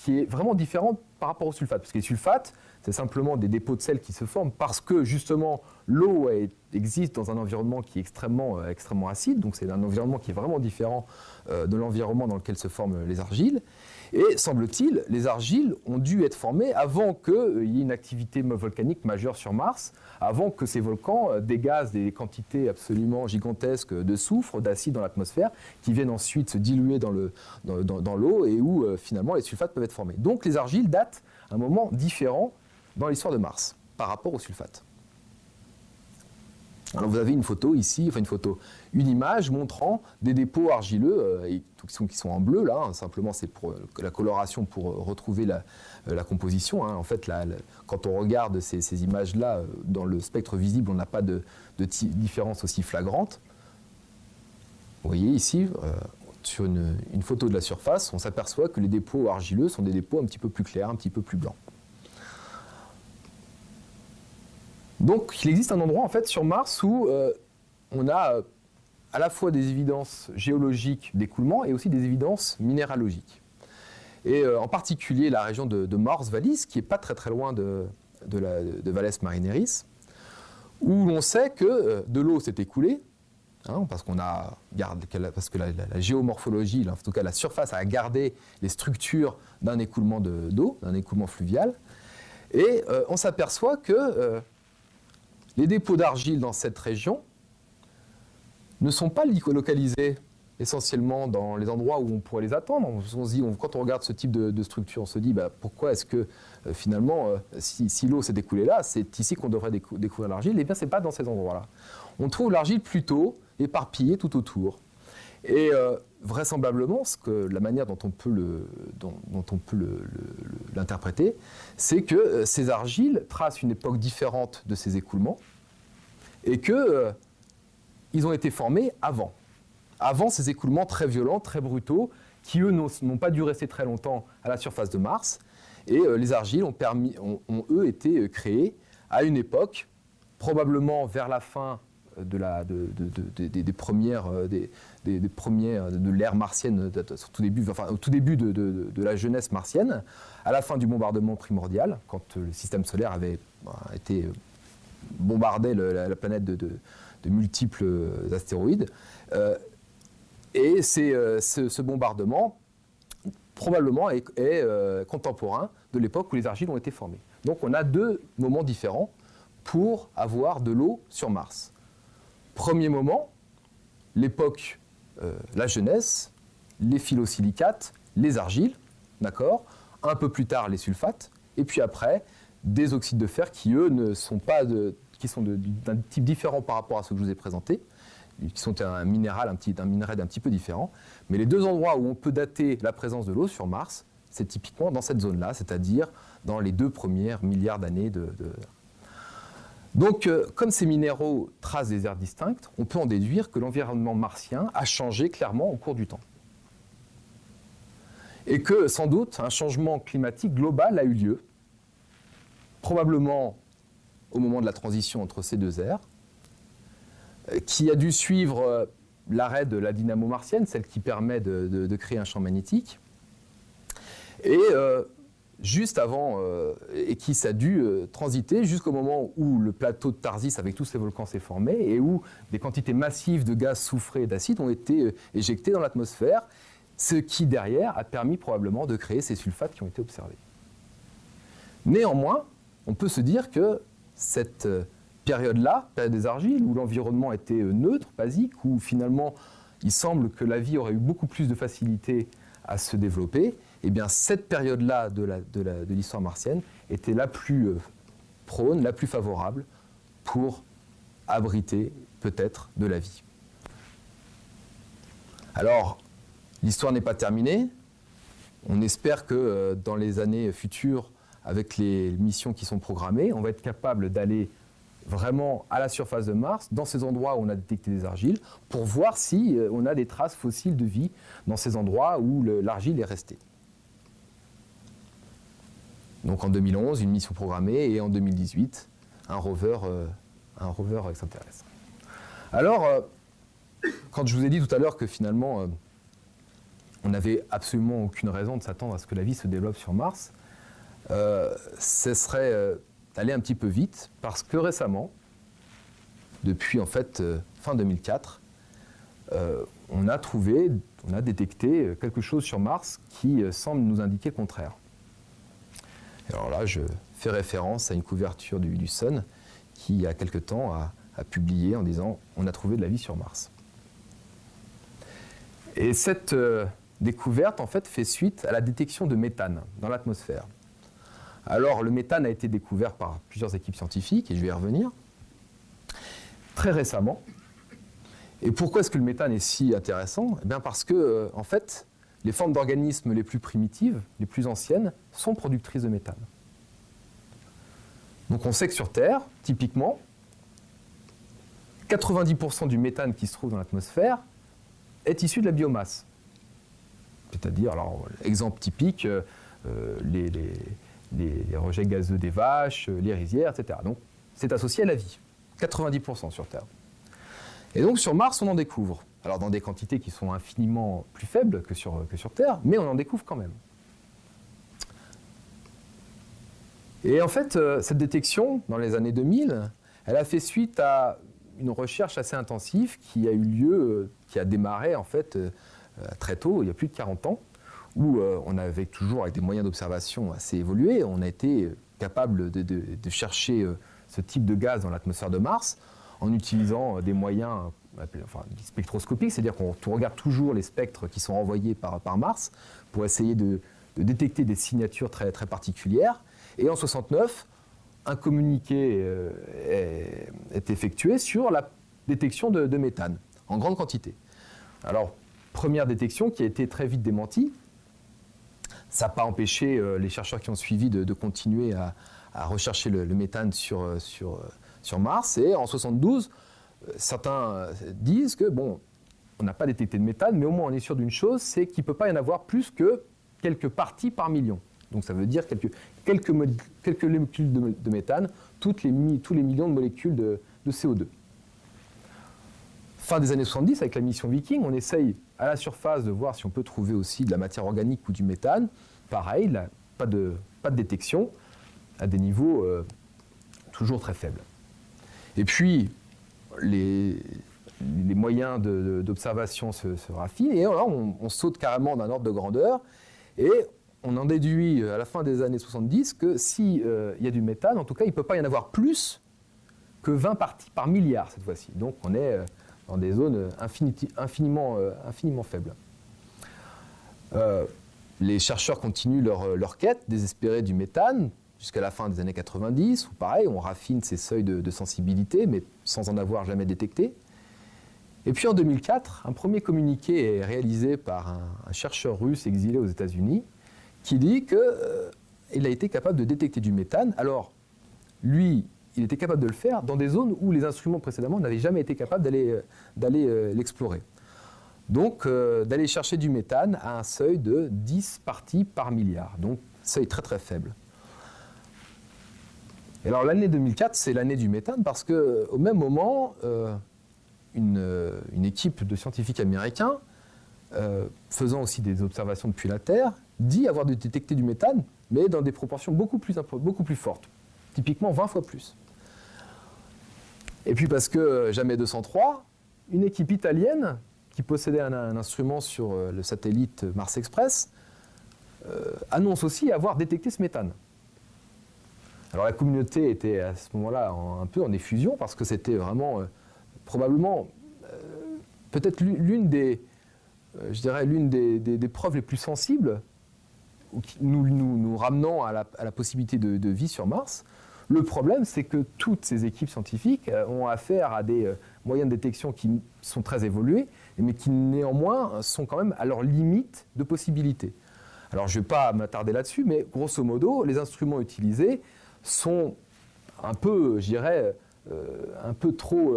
est vraiment différente par rapport aux sulfates. Parce que les sulfates, c'est simplement des dépôts de sel qui se forment parce que justement l'eau existe dans un environnement qui est extrêmement acide. Donc c'est un environnement qui est vraiment différent de l'environnement dans lequel se forment les argiles. Et semble-t-il, les argiles ont dû être formées avant qu'il y ait une activité volcanique majeure sur Mars, avant que ces volcans dégazent des quantités absolument gigantesques de soufre, d'acide dans l'atmosphère, qui viennent ensuite se diluer dans l'eau et où finalement les sulfates peuvent être formés. Donc les argiles datent à un moment différent dans l'histoire de Mars par rapport aux sulfates. Alors vous avez une photo ici, une image montrant des dépôts argileux qui sont en bleu là, hein, simplement c'est pour la coloration pour retrouver la composition. Hein. En fait, quand on regarde ces images-là dans le spectre visible, on n'a pas de différence aussi flagrante. Vous voyez ici, sur une photo de la surface, on s'aperçoit que les dépôts argileux sont des dépôts un petit peu plus clairs, un petit peu plus blancs. Donc, il existe un endroit en fait sur Mars où on a à la fois des évidences géologiques d'écoulement et aussi des évidences minéralogiques. Et en particulier la région de Mors Vallis, qui n'est pas très très loin de Valles Marineris, où l'on sait que de l'eau s'est écoulée, hein, parce que la géomorphologie, en tout cas la surface, a gardé les structures d'un écoulement d'eau, d'un écoulement fluvial. Et on s'aperçoit que les dépôts d'argile dans cette région ne sont pas localisés essentiellement dans les endroits où on pourrait les attendre. Quand on regarde ce type de structure, on se dit pourquoi est-ce que finalement, si l'eau s'est écoulée là, c'est ici qu'on devrait découvrir l'argile. Eh bien, ce n'est pas dans ces endroits-là. On trouve l'argile plutôt éparpillée tout autour. Et vraisemblablement, la manière dont on peut l'interpréter, c'est que ces argiles tracent une époque différente de ces écoulements et qu'ils ont été formés avant avant ces écoulements très violents, très brutaux, qui eux n'ont pas dû rester très longtemps à la surface de Mars. Et les argiles ont eux été créées à une époque, probablement vers la fin des premières de l'ère martienne, au tout début de la jeunesse martienne, à la fin du bombardement primordial, quand le système solaire avait été bombardé la planète de multiples astéroïdes. Et ce bombardement, probablement, est contemporain de l'époque où les argiles ont été formées. Donc on a deux moments différents pour avoir de l'eau sur Mars. Premier moment, l'époque, la jeunesse, les phyllosilicates, les argiles, d'accord. Un peu plus tard, les sulfates, et puis après, des oxydes de fer qui, eux, qui sont d'un type différent par rapport à ceux que je vous ai présentés, qui sont un minéral d'un petit peu différent. Mais les deux endroits où on peut dater la présence de l'eau sur Mars, c'est typiquement dans cette zone-là, c'est-à-dire dans les 2 premiers milliards d'années Donc, comme ces minéraux tracent des aires distinctes, on peut en déduire que l'environnement martien a changé clairement au cours du temps. Et que, sans doute, un changement climatique global a eu lieu, probablement au moment de la transition entre ces deux aires, qui a dû suivre l'arrêt de la dynamo martienne, celle qui permet de créer un champ magnétique, et juste avant, et qui a dû transiter jusqu'au moment où le plateau de Tharsis avec tous ces volcans s'est formé et où des quantités massives de gaz soufré et d'acide ont été éjectées dans l'atmosphère, ce qui derrière a permis probablement de créer ces sulfates qui ont été observés. Néanmoins, on peut se dire que cette période-là, période des argiles, où l'environnement était neutre, basique, où finalement il semble que la vie aurait eu beaucoup plus de facilité à se développer, eh bien cette période-là de l'histoire martienne était la plus prône, la plus favorable pour abriter peut-être de la vie. Alors, l'histoire n'est pas terminée. On espère que dans les années futures, avec les missions qui sont programmées, on va être capable d'aller vraiment à la surface de Mars, dans ces endroits où on a détecté des argiles, pour voir si on a des traces fossiles de vie dans ces endroits où l'argile est restée. Donc en 2011, une mission programmée, et en 2018, un rover extraterrestre. Alors, quand je vous ai dit tout à l'heure que finalement, on n'avait absolument aucune raison de s'attendre à ce que la vie se développe sur Mars, ce serait aller un petit peu vite, parce que récemment, depuis en fait fin 2004, on a détecté quelque chose sur Mars qui semble nous indiquer le contraire. Et alors là, je fais référence à une couverture du Sun qui, il y a quelque temps, a publié en disant « On a trouvé de la vie sur Mars ». Et cette découverte, en fait, fait suite à la détection de méthane dans l'atmosphère. Alors, le méthane a été découvert par plusieurs équipes scientifiques, et je vais y revenir, très récemment. Et pourquoi est-ce que le méthane est si intéressant ? Eh bien parce que, en fait, les formes d'organismes les plus primitives, les plus anciennes, sont productrices de méthane. Donc on sait que sur Terre, typiquement, 90% du méthane qui se trouve dans l'atmosphère est issu de la biomasse. C'est-à-dire, alors, exemple typique, les rejets gazeux des vaches, les rizières, etc. Donc c'est associé à la vie, 90% sur Terre. Et donc sur Mars, on en découvre. Alors dans des quantités qui sont infiniment plus faibles que sur Terre, mais on en découvre quand même. Et en fait, cette détection, dans les années 2000, elle a fait suite à une recherche assez intensive qui a eu lieu, qui a démarré en fait très tôt, il y a plus de 40 ans, où on avait toujours, avec des moyens d'observation assez évolués, on a été capable de chercher ce type de gaz dans l'atmosphère de Mars en utilisant des moyens spectroscopiques, c'est-à-dire qu'on regarde toujours les spectres qui sont envoyés par Mars pour essayer de détecter des signatures très, très particulières. Et en 1969, un communiqué est effectué sur la détection de méthane en grande quantité. Alors, première détection qui a été très vite démentie. Ça n'a pas empêché les chercheurs qui ont suivi de continuer à rechercher le méthane sur Mars. Et en 1972, certains disent que, bon, on n'a pas détecté de méthane, mais au moins on est sûr d'une chose, c'est qu'il ne peut pas y en avoir plus que quelques parties par million. Donc ça veut dire quelques molécules de méthane, tous les millions de molécules de CO2. Fin des années 70, avec la mission Viking, on essaye à la surface de voir si on peut trouver aussi de la matière organique ou du méthane. Pareil, là, pas de détection, à des niveaux toujours très faibles. Et puis, les moyens d'observation se raffinent, et là, on saute carrément d'un ordre de grandeur, et on en déduit à la fin des années 70 que s'il y a du méthane, en tout cas, il ne peut pas y en avoir plus que 20 parties par milliard cette fois-ci. Donc on est dans des zones infiniment faibles. Les chercheurs continuent leur quête désespérée du méthane jusqu'à la fin des années 90, où pareil, on raffine ces seuils de sensibilité, mais sans en avoir jamais détecté. Et puis en 2004, un premier communiqué est réalisé par un chercheur russe exilé aux États-Unis qui dit qu'il a été capable de détecter du méthane. Alors, lui, il était capable de le faire dans des zones où les instruments précédemment n'avaient jamais été capables d'aller l'explorer. Donc, d'aller chercher du méthane à un seuil de 10 parties par milliard. Donc, seuil très très faible. Et alors, l'année 2004, c'est l'année du méthane parce qu'au même moment, une équipe de scientifiques américains, faisant aussi des observations depuis la Terre, dit avoir détecté du méthane, mais dans des proportions beaucoup plus fortes, typiquement 20 fois plus. Et puis parce que jamais 203, une équipe italienne qui possédait un instrument sur le satellite Mars Express annonce aussi avoir détecté ce méthane. Alors la communauté était à ce moment-là un peu en effusion parce que c'était vraiment probablement peut-être l'une des preuves les plus sensibles nous ramenant à la possibilité de vie sur Mars. Le problème, c'est que toutes ces équipes scientifiques ont affaire à des moyens de détection qui sont très évolués, mais qui néanmoins sont quand même à leur limite de possibilité. Alors je ne vais pas m'attarder là-dessus, mais grosso modo, les instruments utilisés sont un peu, je dirais, un peu trop,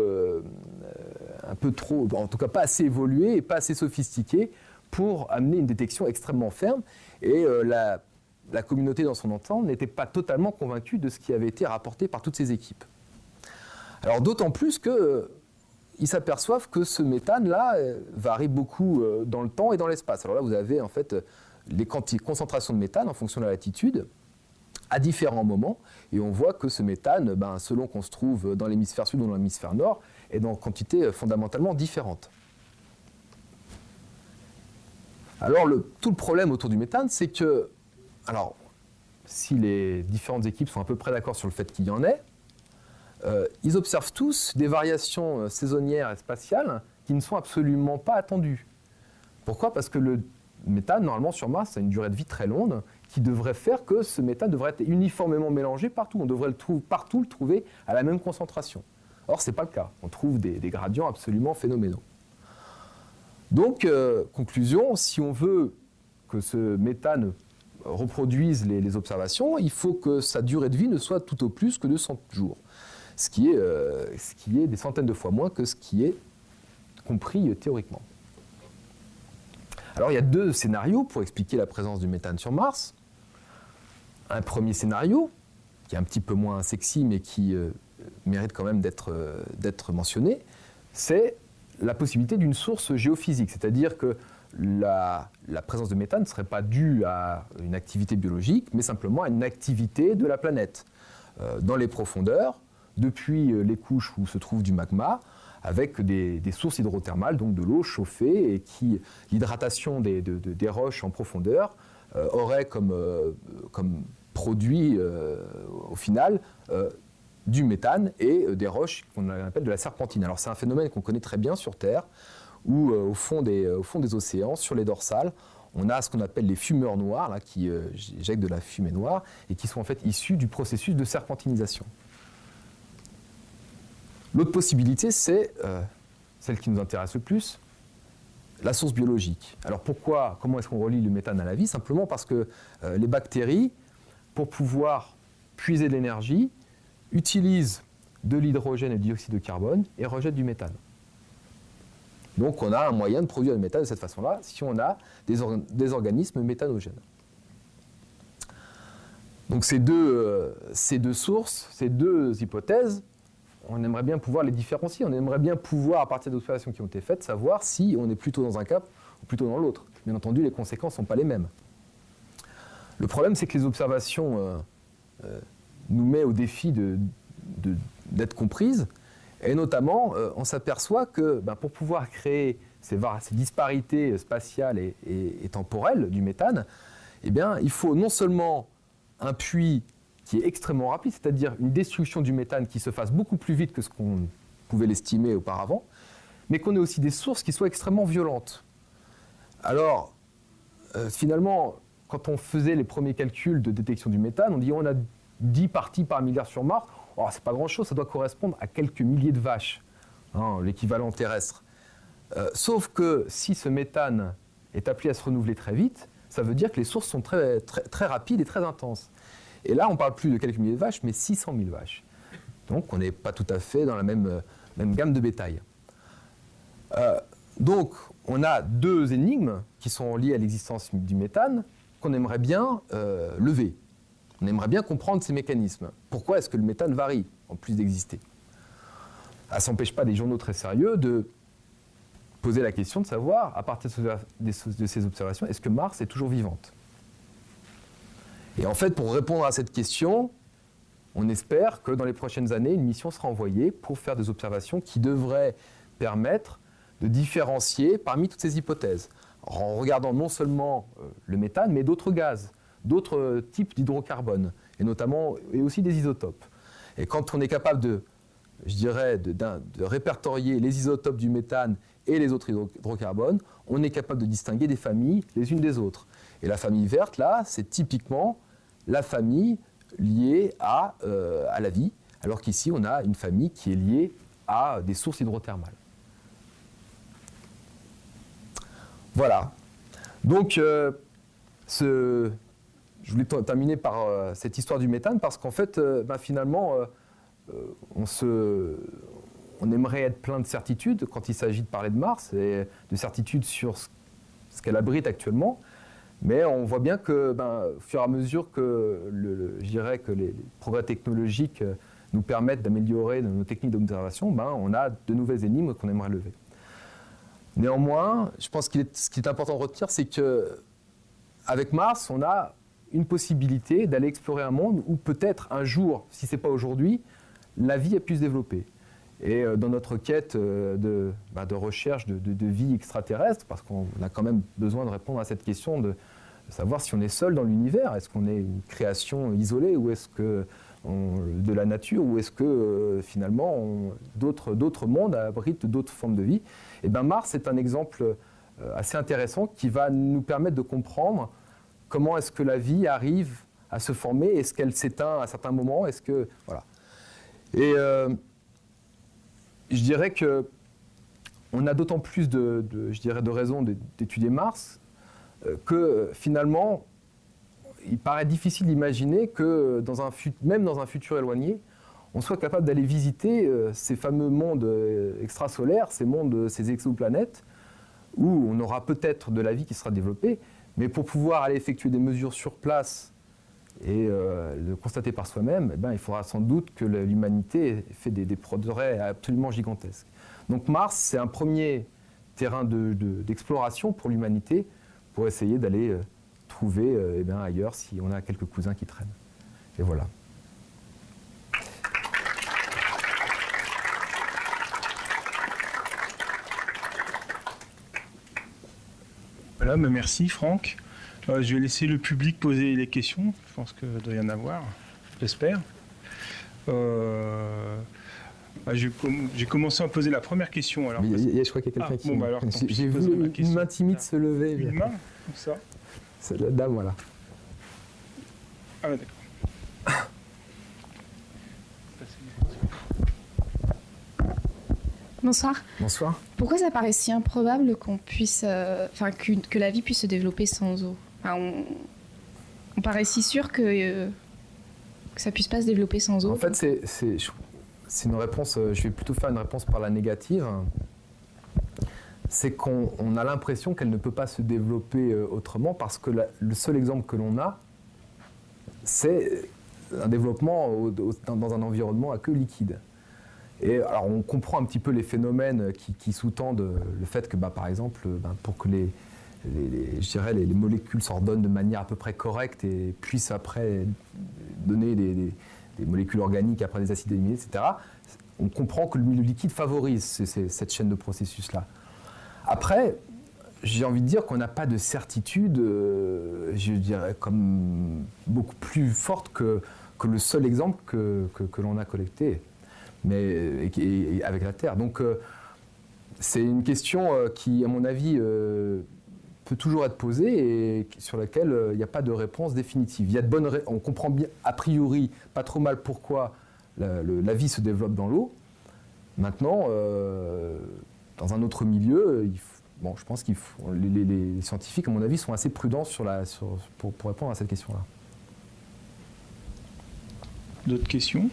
en tout cas pas assez évolués et pas assez sophistiqués pour amener une détection extrêmement ferme. Et la communauté dans son ensemble n'était pas totalement convaincue de ce qui avait été rapporté par toutes ces équipes. Alors d'autant plus qu'ils s'aperçoivent que ce méthane-là varie beaucoup dans le temps et dans l'espace. Alors là, vous avez en fait les concentrations de méthane en fonction de la latitude à différents moments, et on voit que ce méthane, selon qu'on se trouve dans l'hémisphère sud ou dans l'hémisphère nord, est dans quantité fondamentalement différente. Alors tout le problème autour du méthane, c'est que, alors, si les différentes équipes sont à peu près d'accord sur le fait qu'il y en ait, ils observent tous des variations saisonnières et spatiales qui ne sont absolument pas attendues. Pourquoi ? Parce que le méthane, normalement sur Mars, a une durée de vie très longue qui devrait faire que ce méthane devrait être uniformément mélangé partout. On devrait partout le trouver à la même concentration. Or, ce n'est pas le cas. On trouve des gradients absolument phénoménaux. Donc, conclusion, si on veut que ce méthane reproduise les observations, il faut que sa durée de vie ne soit tout au plus que de 100 jours. Ce qui est des centaines de fois moins que ce qui est compris théoriquement. Alors il y a deux scénarios pour expliquer la présence du méthane sur Mars. Un premier scénario, qui est un petit peu moins sexy mais qui mérite quand même d'être mentionné, c'est la possibilité d'une source géophysique, c'est-à-dire que la présence de méthane ne serait pas due à une activité biologique, mais simplement à une activité de la planète. Dans les profondeurs, depuis les couches où se trouve du magma, avec des sources hydrothermales, donc de l'eau chauffée, et qui l'hydratation des roches en profondeur aurait comme produit au final du méthane et des roches qu'on appelle de la serpentine. Alors c'est un phénomène qu'on connaît très bien sur Terre, où au fond des océans, sur les dorsales, on a ce qu'on appelle les fumeurs noirs, là, qui éjectent de la fumée noire, et qui sont en fait issus du processus de serpentinisation. L'autre possibilité, c'est celle qui nous intéresse le plus, la source biologique. Alors comment est-ce qu'on relie le méthane à la vie ? Simplement parce que les bactéries, pour pouvoir puiser de l'énergie, utilisent de l'hydrogène et du dioxyde de carbone et rejettent du méthane. Donc on a un moyen de produire du méthane de cette façon-là, si on a des organismes méthanogènes. Donc ces deux sources, ces deux hypothèses, on aimerait bien pouvoir les différencier. On aimerait bien pouvoir, à partir d'observations qui ont été faites, savoir si on est plutôt dans un cas ou plutôt dans l'autre. Bien entendu, les conséquences ne sont pas les mêmes. Le problème, c'est que les observations nous mettent au défi d'être comprises. Et notamment, on s'aperçoit que pour pouvoir créer ces disparités spatiales et temporelles du méthane, eh bien, il faut non seulement un puits qui est extrêmement rapide, c'est-à-dire une destruction du méthane qui se fasse beaucoup plus vite que ce qu'on pouvait l'estimer auparavant, mais qu'on ait aussi des sources qui soient extrêmement violentes. Alors, finalement, quand on faisait les premiers calculs de détection du méthane, on dit on a 10 parties par milliard sur Mars. Oh, c'est pas grand-chose, ça doit correspondre à quelques milliers de vaches, l'équivalent terrestre. Sauf que si ce méthane est appelé à se renouveler très vite, ça veut dire que les sources sont très, très, très rapides et très intenses. Et là, on ne parle plus de quelques milliers de vaches, mais 600 000 vaches. Donc, on n'est pas tout à fait dans la même gamme de bétail. Donc, on a deux énigmes qui sont liées à l'existence du méthane qu'on aimerait bien lever. On aimerait bien comprendre ces mécanismes. Pourquoi est-ce que le méthane varie, en plus d'exister? Ça ne s'empêche pas des journaux très sérieux de poser la question de savoir, à partir de ces observations, est-ce que Mars est toujours vivante? Et en fait, pour répondre à cette question, on espère que dans les prochaines années, une mission sera envoyée pour faire des observations qui devraient permettre de différencier parmi toutes ces hypothèses, en regardant non seulement le méthane, mais d'autres gaz, d'autres types d'hydrocarbone, et aussi des isotopes. Et quand on est capable de répertorier les isotopes du méthane et les autres hydrocarbones, on est capable de distinguer des familles les unes des autres. Et la famille verte, là, c'est typiquement la famille liée à la vie, alors qu'ici, on a une famille qui est liée à des sources hydrothermales. Voilà. Donc, je voulais terminer par cette histoire du méthane, parce qu'en fait, finalement, on aimerait être plein de certitudes quand il s'agit de parler de Mars, et de certitudes sur ce qu'elle abrite actuellement. Mais on voit bien que, au fur et à mesure que, les progrès technologiques nous permettent d'améliorer nos techniques d'observation, on a de nouvelles énigmes qu'on aimerait lever. Néanmoins, je pense que ce qui est important de retenir, c'est qu'avec Mars, on a une possibilité d'aller explorer un monde où peut-être un jour, si ce n'est pas aujourd'hui, la vie a pu se développer. Et dans notre quête de recherche de vie extraterrestre, parce qu'on a quand même besoin de répondre à cette question de savoir si on est seul dans l'univers, est-ce qu'on est une création isolée, ou est-ce que de la nature, ou est-ce que finalement d'autres mondes abritent d'autres formes de vie. Et Mars est un exemple assez intéressant qui va nous permettre de comprendre comment est-ce que la vie arrive à se former, est-ce qu'elle s'éteint à certains moments, est-ce que... Voilà. Et je dirais qu'on a d'autant plus de raisons d'étudier Mars que finalement, il paraît difficile d'imaginer que même dans un futur éloigné, on soit capable d'aller visiter ces fameux mondes extrasolaires, ces exoplanètes, où on aura peut-être de la vie qui sera développée, mais pour pouvoir aller effectuer des mesures sur place et le constater par soi-même, il faudra sans doute que l'humanité ait fait des progrès absolument gigantesques. Donc Mars, c'est un premier terrain d'exploration pour l'humanité, pour essayer d'aller trouver ailleurs si on a quelques cousins qui traînent. Et voilà. Voilà, merci Franck. Je vais laisser le public poser les questions. Je pense qu'il doit y en avoir, j'espère. J'ai commencé à poser la première question. Alors, je crois qu'il y a quelqu'un qui... J'ai vu une main timide se lever. Une main, comme ça. C'est la dame, voilà. Ah ouais, d'accord. Bonsoir. Bonsoir. Pourquoi ça paraît si improbable qu'on puisse, que la vie puisse se développer sans eau? On paraît si sûr que ça puisse pas se développer sans eau. En fait, c'est une réponse. Je vais plutôt faire une réponse par la négative. c'est qu'on a l'impression qu'elle ne peut pas se développer autrement parce que le seul exemple que l'on a, c'est un développement dans un environnement à queue liquide. Et alors on comprend un petit peu les phénomènes qui sous-tendent le fait que, par exemple, pour que je dirais, les molécules s'ordonnent de manière à peu près correcte et puissent après donner des molécules organiques, après des acides aminés, etc., on comprend que le milieu liquide favorise cette chaîne de processus-là. Après, j'ai envie de dire qu'on n'a pas de certitude, je dirais, comme beaucoup plus forte que le seul exemple que l'on a collecté, mais et avec la Terre. Donc, c'est une question qui, à mon avis, peut toujours être posée et sur laquelle il n'y a pas de réponse définitive. Il y a on comprend bien, a priori, pas trop mal pourquoi la vie se développe dans l'eau. Maintenant, dans un autre milieu, je pense que les scientifiques, à mon avis, sont assez prudents pour répondre à cette question-là. D'autres questions ?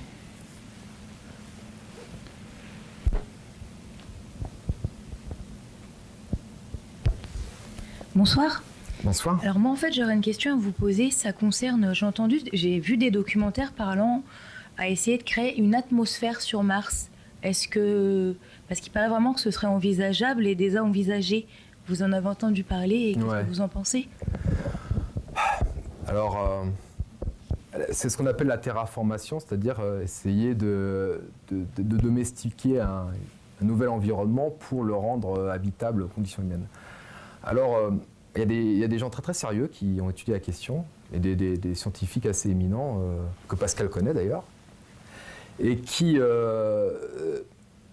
Bonsoir. Bonsoir. Alors moi en fait j'aurais une question à vous poser, ça concerne, j'ai vu des documentaires parlant à essayer de créer une atmosphère sur Mars. Parce qu'il paraît vraiment que ce serait envisageable et déjà envisagé. Vous en avez entendu parler et qu'est-ce que vous en pensez ? Alors, c'est ce qu'on appelle la terraformation, c'est-à-dire essayer de domestiquer un nouvel environnement pour le rendre habitable aux conditions humaines. Alors, il y a des gens très très sérieux qui ont étudié la question, et des scientifiques assez éminents, que Pascal connaît d'ailleurs, et qui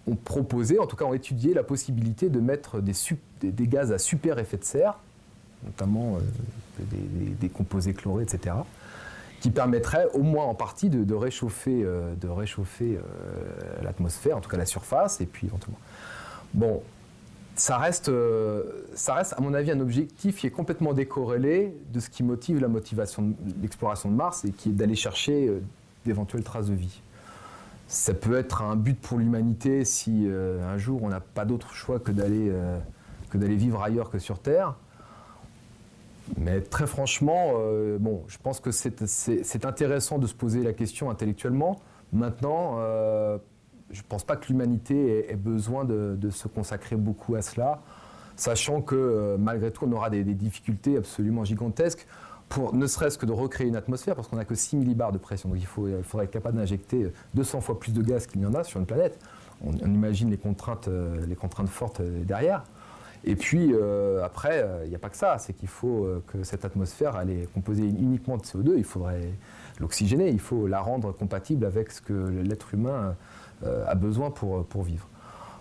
ont proposé, en tout cas ont étudié la possibilité de mettre des gaz à super effet de serre, notamment des composés chlorés, etc., qui permettraient au moins en partie de réchauffer l'atmosphère, en tout cas la surface, et puis éventuellement. Bon, ça reste à mon avis un objectif qui est complètement décorrélé de ce qui motive l'exploration de Mars et qui est d'aller chercher d'éventuelles traces de vie. Ça peut être un but pour l'humanité si un jour on n'a pas d'autre choix que d'aller vivre ailleurs que sur Terre. Mais très franchement, je pense que c'est intéressant de se poser la question intellectuellement. Maintenant, je ne pense pas que l'humanité ait besoin de se consacrer beaucoup à cela, sachant que malgré tout, on aura des difficultés absolument gigantesques pour ne serait-ce que de recréer une atmosphère, parce qu'on n'a que 6 millibars de pression. Donc il faudrait être capable d'injecter 200 fois plus de gaz qu'il n'y en a sur une planète. On imagine les contraintes fortes derrière. Et puis après, il n'y a pas que ça, c'est qu'il faut que cette atmosphère, elle est composée uniquement de CO2, il faudrait l'oxygéner, il faut la rendre compatible avec ce que l'être humain a besoin pour vivre.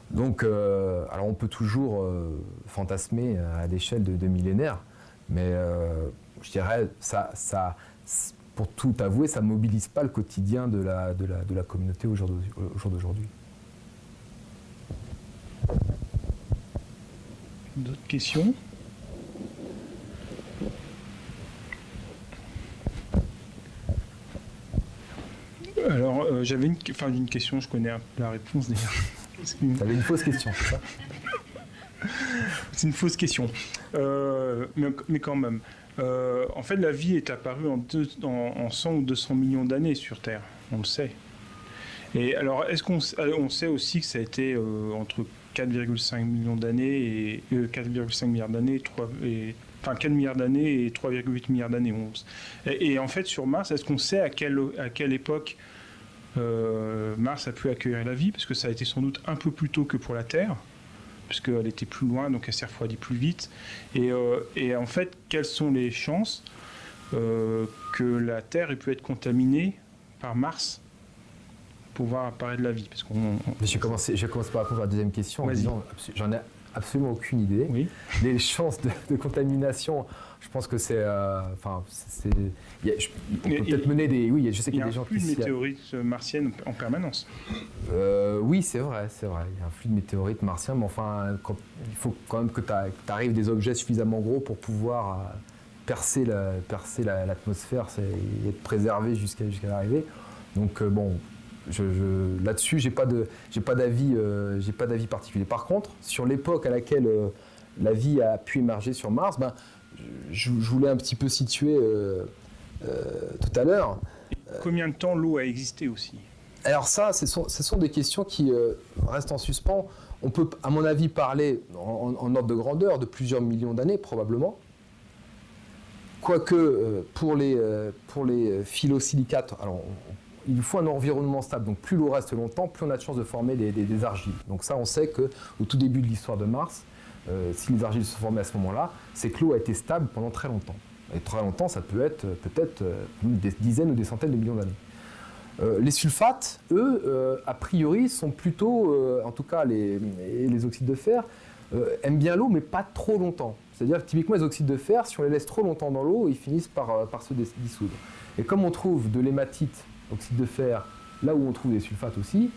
Donc, alors on peut toujours fantasmer à l'échelle de millénaires, mais je dirais, pour tout avouer, ça ne mobilise pas le quotidien de la communauté au jour d'aujourd'hui. D'autres questions ? Alors, j'avais une question, je connais un peu la réponse d'ailleurs. Tu avais une fausse question, c'est ça ? C'est une fausse question, mais quand même. En fait, la vie est apparue en 100 ou 200 millions d'années sur Terre, on le sait. Et alors, on sait aussi que ça a été entre 4,5 millions d'années et 4,5 milliards d'années, 4 milliards d'années et 3,8 milliards d'années. Et en fait, sur Mars, est-ce qu'on sait à quelle époque Mars a pu accueillir la vie ? Parce que ça a été sans doute un peu plus tôt que pour la Terre, puisqu'elle était plus loin, donc elle s'est refroidie plus vite. Et en fait, quelles sont les chances que la Terre ait pu être contaminée par Mars pour voir apparaître de la vie ? Parce je vais commencer par répondre à la deuxième question en disant j'en ai absolument aucune idée. Oui. Les chances de contamination, je pense que c'est... on peut peut-être mener des... Oui, je sais qu'il y a des gens qui... Il y a un flux de météorites martiennes en permanence. Oui, c'est vrai. Il y a un flux de météorites martiens, mais enfin, il faut quand même que tu arrives des objets suffisamment gros pour pouvoir percer l'atmosphère et être préservé jusqu'à l'arrivée. Donc, Là-dessus, j'ai pas d'avis particulier. Par contre, sur l'époque à laquelle la vie a pu émerger sur Mars, je voulais un petit peu situer tout à l'heure. Combien de temps l'eau a existé aussi? Alors ça, ce sont des questions qui restent en suspens. On peut, à mon avis, parler en ordre de grandeur de plusieurs millions d'années, probablement. Quoique, pour les phyllosilicates, alors, il faut un environnement stable. Donc plus l'eau reste longtemps, plus on a de chances de former des argiles. Donc ça, on sait qu'au tout début de l'histoire de Mars, si les argiles se sont formées à ce moment-là, c'est que l'eau a été stable pendant très longtemps. Et très longtemps, ça peut être peut-être des dizaines ou des centaines de millions d'années. Les sulfates, eux, a priori, sont plutôt, en tout cas les oxydes de fer, aiment bien l'eau, mais pas trop longtemps. C'est-à-dire que typiquement, les oxydes de fer, si on les laisse trop longtemps dans l'eau, ils finissent par se dissoudre. Et comme on trouve de l'hématite, oxyde de fer, là où on trouve des sulfates aussi,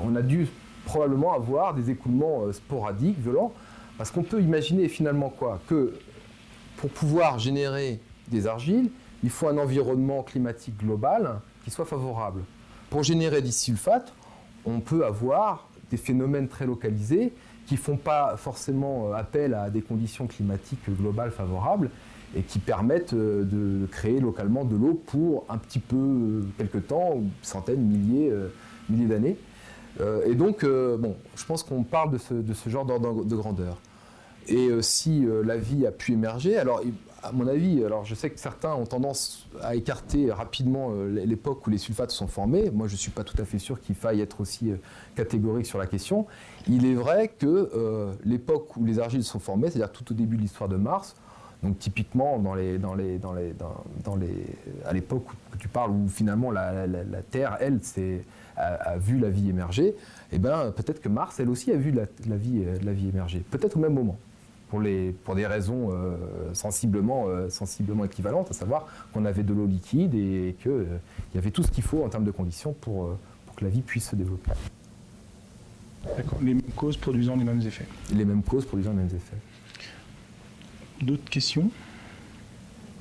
on a dû probablement avoir des écoulements sporadiques, violents, parce qu'on peut imaginer finalement quoi? Que pour pouvoir générer des argiles, il faut un environnement climatique global qui soit favorable. Pour générer des sulfates, on peut avoir des phénomènes très localisés qui ne font pas forcément appel à des conditions climatiques globales favorables et qui permettent de créer localement de l'eau pour un petit peu, quelques temps, centaines, milliers d'années. Et donc, je pense qu'on parle de ce genre d'ordre de grandeur. Et si la vie a pu émerger, alors à mon avis, alors je sais que certains ont tendance à écarter rapidement l'époque où les sulfates sont formés. Moi, je ne suis pas tout à fait sûr qu'il faille être aussi catégorique sur la question. Il est vrai que l'époque où les argiles sont formées, c'est-à-dire tout au début de l'histoire de Mars, donc typiquement à l'époque que tu parles, où finalement la Terre, elle, a vu la vie émerger, eh ben, peut-être que Mars, elle aussi, a vu la vie émerger. Peut-être au même moment. Pour des raisons sensiblement équivalentes, à savoir qu'on avait de l'eau liquide et qu'il y avait tout ce qu'il faut en termes de conditions pour que la vie puisse se développer. D'accord. Les mêmes causes produisant les mêmes effets. Les mêmes causes produisant les mêmes effets. D'autres questions?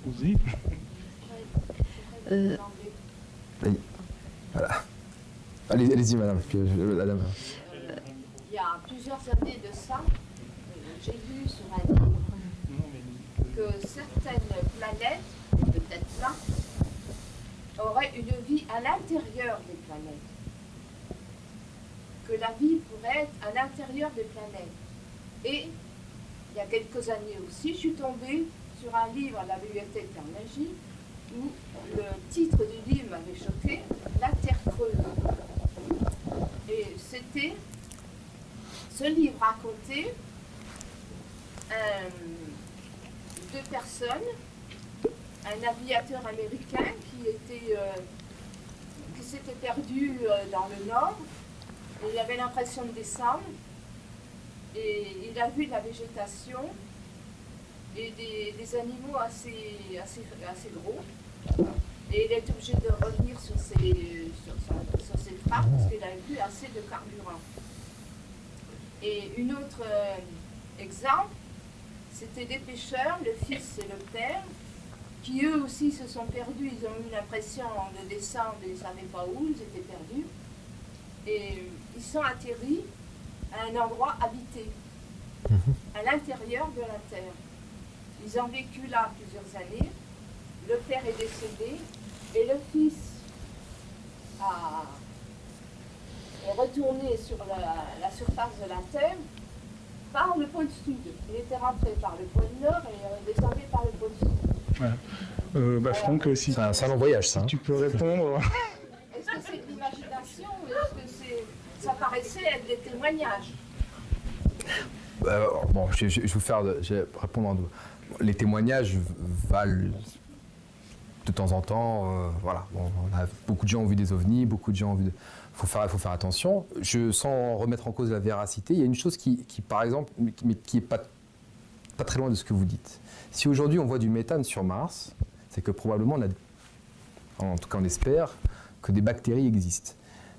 Osez. Voilà. Allez-y, madame. La dame. Il y a plusieurs années de ça, j'ai lu sur un livre que certaines planètes, peut-être là, auraient une vie à l'intérieur des planètes. Que la vie pourrait être à l'intérieur des planètes. Et il y a quelques années aussi, je suis tombée sur un livre à la bibliothèque Carnegie où le titre du livre m'avait choqué, La Terre creuse. Et ce livre racontait deux personnes, un aviateur américain qui s'était perdu dans le nord, et il avait l'impression de descendre, et il a vu de la végétation et des animaux assez gros, et il est obligé de revenir sur ses traces parce qu'il n'avait plus assez de carburant. Et un autre exemple, c'était des pêcheurs, le fils et le père, qui eux aussi se sont perdus. Ils ont eu l'impression de descendre et ils ne savaient pas où, ils étaient perdus. Et ils sont atterris à un endroit habité, à l'intérieur de la terre. Ils ont vécu là plusieurs années. Le père est décédé et le fils est retourné sur la surface de la terre par le pôle sud. Il était rentré par le pôle nord et descendu par le pôle sud. Voilà. Franck, si c'est un salon voyage, ça. Si tu peux répondre. Est-ce que c'est de l'imagination ou est-ce que ça paraissait être des témoignages? Je vais répondre en deux. Les témoignages valent de temps en temps. Voilà. Beaucoup de gens ont vu des ovnis, beaucoup de gens ont vu. Il faut faire attention. Sans remettre en cause la véracité, il y a une chose qui par exemple, mais qui n'est pas très loin de ce que vous dites. Si aujourd'hui on voit du méthane sur Mars, c'est que probablement, en tout cas on espère, que des bactéries existent.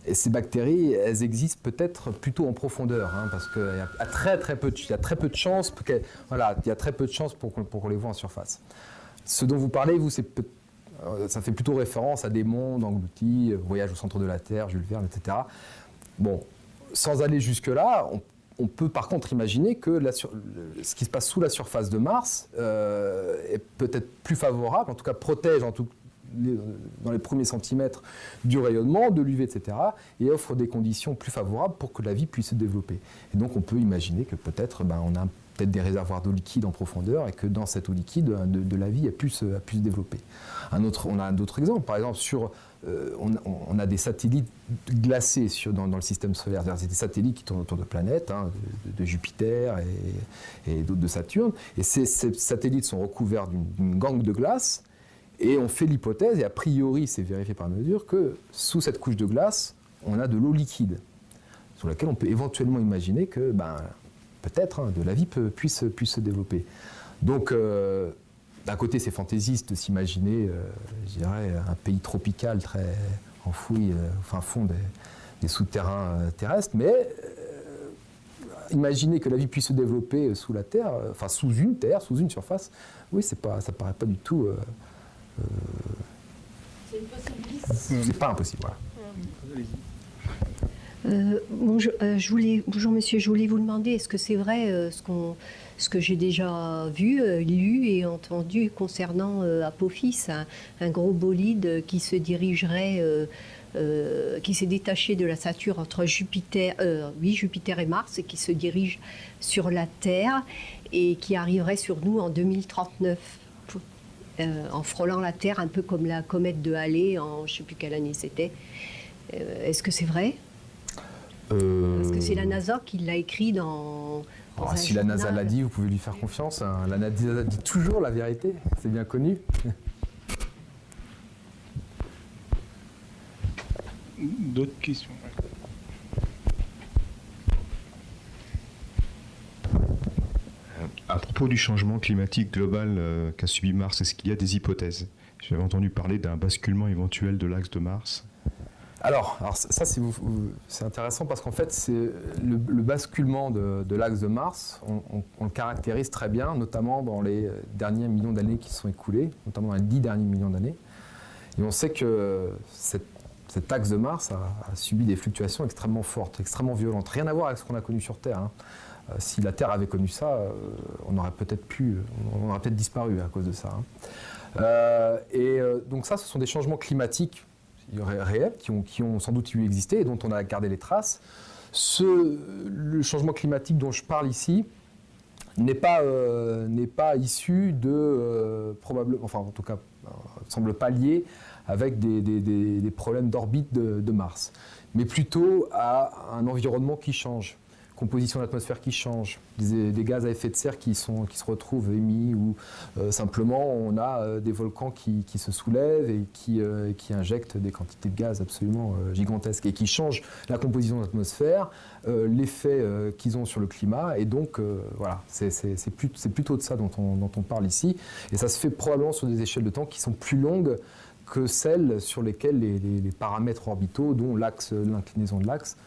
Et ces bactéries, elles existent peut-être plutôt en profondeur, parce qu'il y a très peu de chances pour qu'on les voit en surface. Ce dont vous parlez, vous, c'est ça fait plutôt référence à des mondes engloutis, Voyage au centre de la Terre, Jules Verne, etc. Bon, sans aller jusque-là, on peut par contre imaginer que ce qui se passe sous la surface de Mars est peut-être plus favorable, en tout cas protège dans les premiers centimètres du rayonnement, de l'UV, etc., et offre des conditions plus favorables pour que la vie puisse se développer. Et donc on peut imaginer que peut-être on a peut-être des réservoirs d'eau liquide en profondeur et que dans cette eau liquide, de la vie a pu se développer. On a d'autres exemples. Par exemple, on a des satellites glacés dans le système solaire. C'est des satellites qui tournent autour de planètes, de Jupiter et d'autres de Saturne. Et ces satellites sont recouverts d'une gangue de glace. Et on fait l'hypothèse, et a priori c'est vérifié par mesure, que sous cette couche de glace, on a de l'eau liquide, sur laquelle on peut éventuellement imaginer que peut-être de la vie puisse se développer. Donc, d'un côté, c'est fantaisiste de s'imaginer, je dirais, un pays tropical très enfoui au fin fond des souterrains terrestres, mais imaginer que la vie puisse se développer sous la Terre, enfin sous une surface, oui, ça ne paraît pas du tout... C'est une possibilité. C'est pas impossible, voilà. Bonjour monsieur, je voulais vous demander, est-ce que c'est vrai ce que j'ai déjà vu, lu et entendu concernant Apophis, un gros bolide qui se dirigerait, qui s'est détaché de la Saturne entre Jupiter et Mars et qui se dirige sur la Terre et qui arriverait sur nous en 2039 en frôlant la Terre, un peu comme la comète de Halley en je ne sais plus quelle année c'était. Est-ce que c'est vrai ? Parce que c'est la NASA qui l'a écrit dans si la NASA l'a dit, vous pouvez lui faire confiance. Hein. La NASA dit toujours la vérité, c'est bien connu. D'autres questions? À propos du changement climatique global qu'a subi Mars, est-ce qu'il y a des hypothèses? J'avais entendu parler d'un basculement éventuel de l'axe de Mars. Alors ça c'est intéressant parce qu'en fait c'est le basculement de l'axe de Mars, on le caractérise très bien, notamment dans les derniers millions d'années qui se sont écoulés, notamment dans les 10 derniers millions d'années. Et on sait que cet axe de Mars a subi des fluctuations extrêmement fortes, extrêmement violentes. Rien à voir avec ce qu'on a connu sur Terre. Hein. Si la Terre avait connu ça, on aurait peut-être disparu à cause de ça. Hein. Donc ça, ce sont des changements climatiques réels qui ont sans doute existé et dont on a gardé les traces. Le changement climatique dont je parle ici n'est pas issu de probablement, enfin en tout cas semble pas lié avec des problèmes d'orbite de Mars, mais plutôt à un environnement qui change. Composition de l'atmosphère qui change, des gaz à effet de serre qui se retrouvent émis ou simplement on a des volcans qui se soulèvent et qui injectent des quantités de gaz absolument gigantesques et qui changent la composition de l'atmosphère, l'effet qu'ils ont sur le climat et donc voilà, c'est plutôt de ça dont on parle ici et ça se fait probablement sur des échelles de temps qui sont plus longues que celles sur lesquelles les paramètres orbitaux, dont l'inclinaison de l'axe,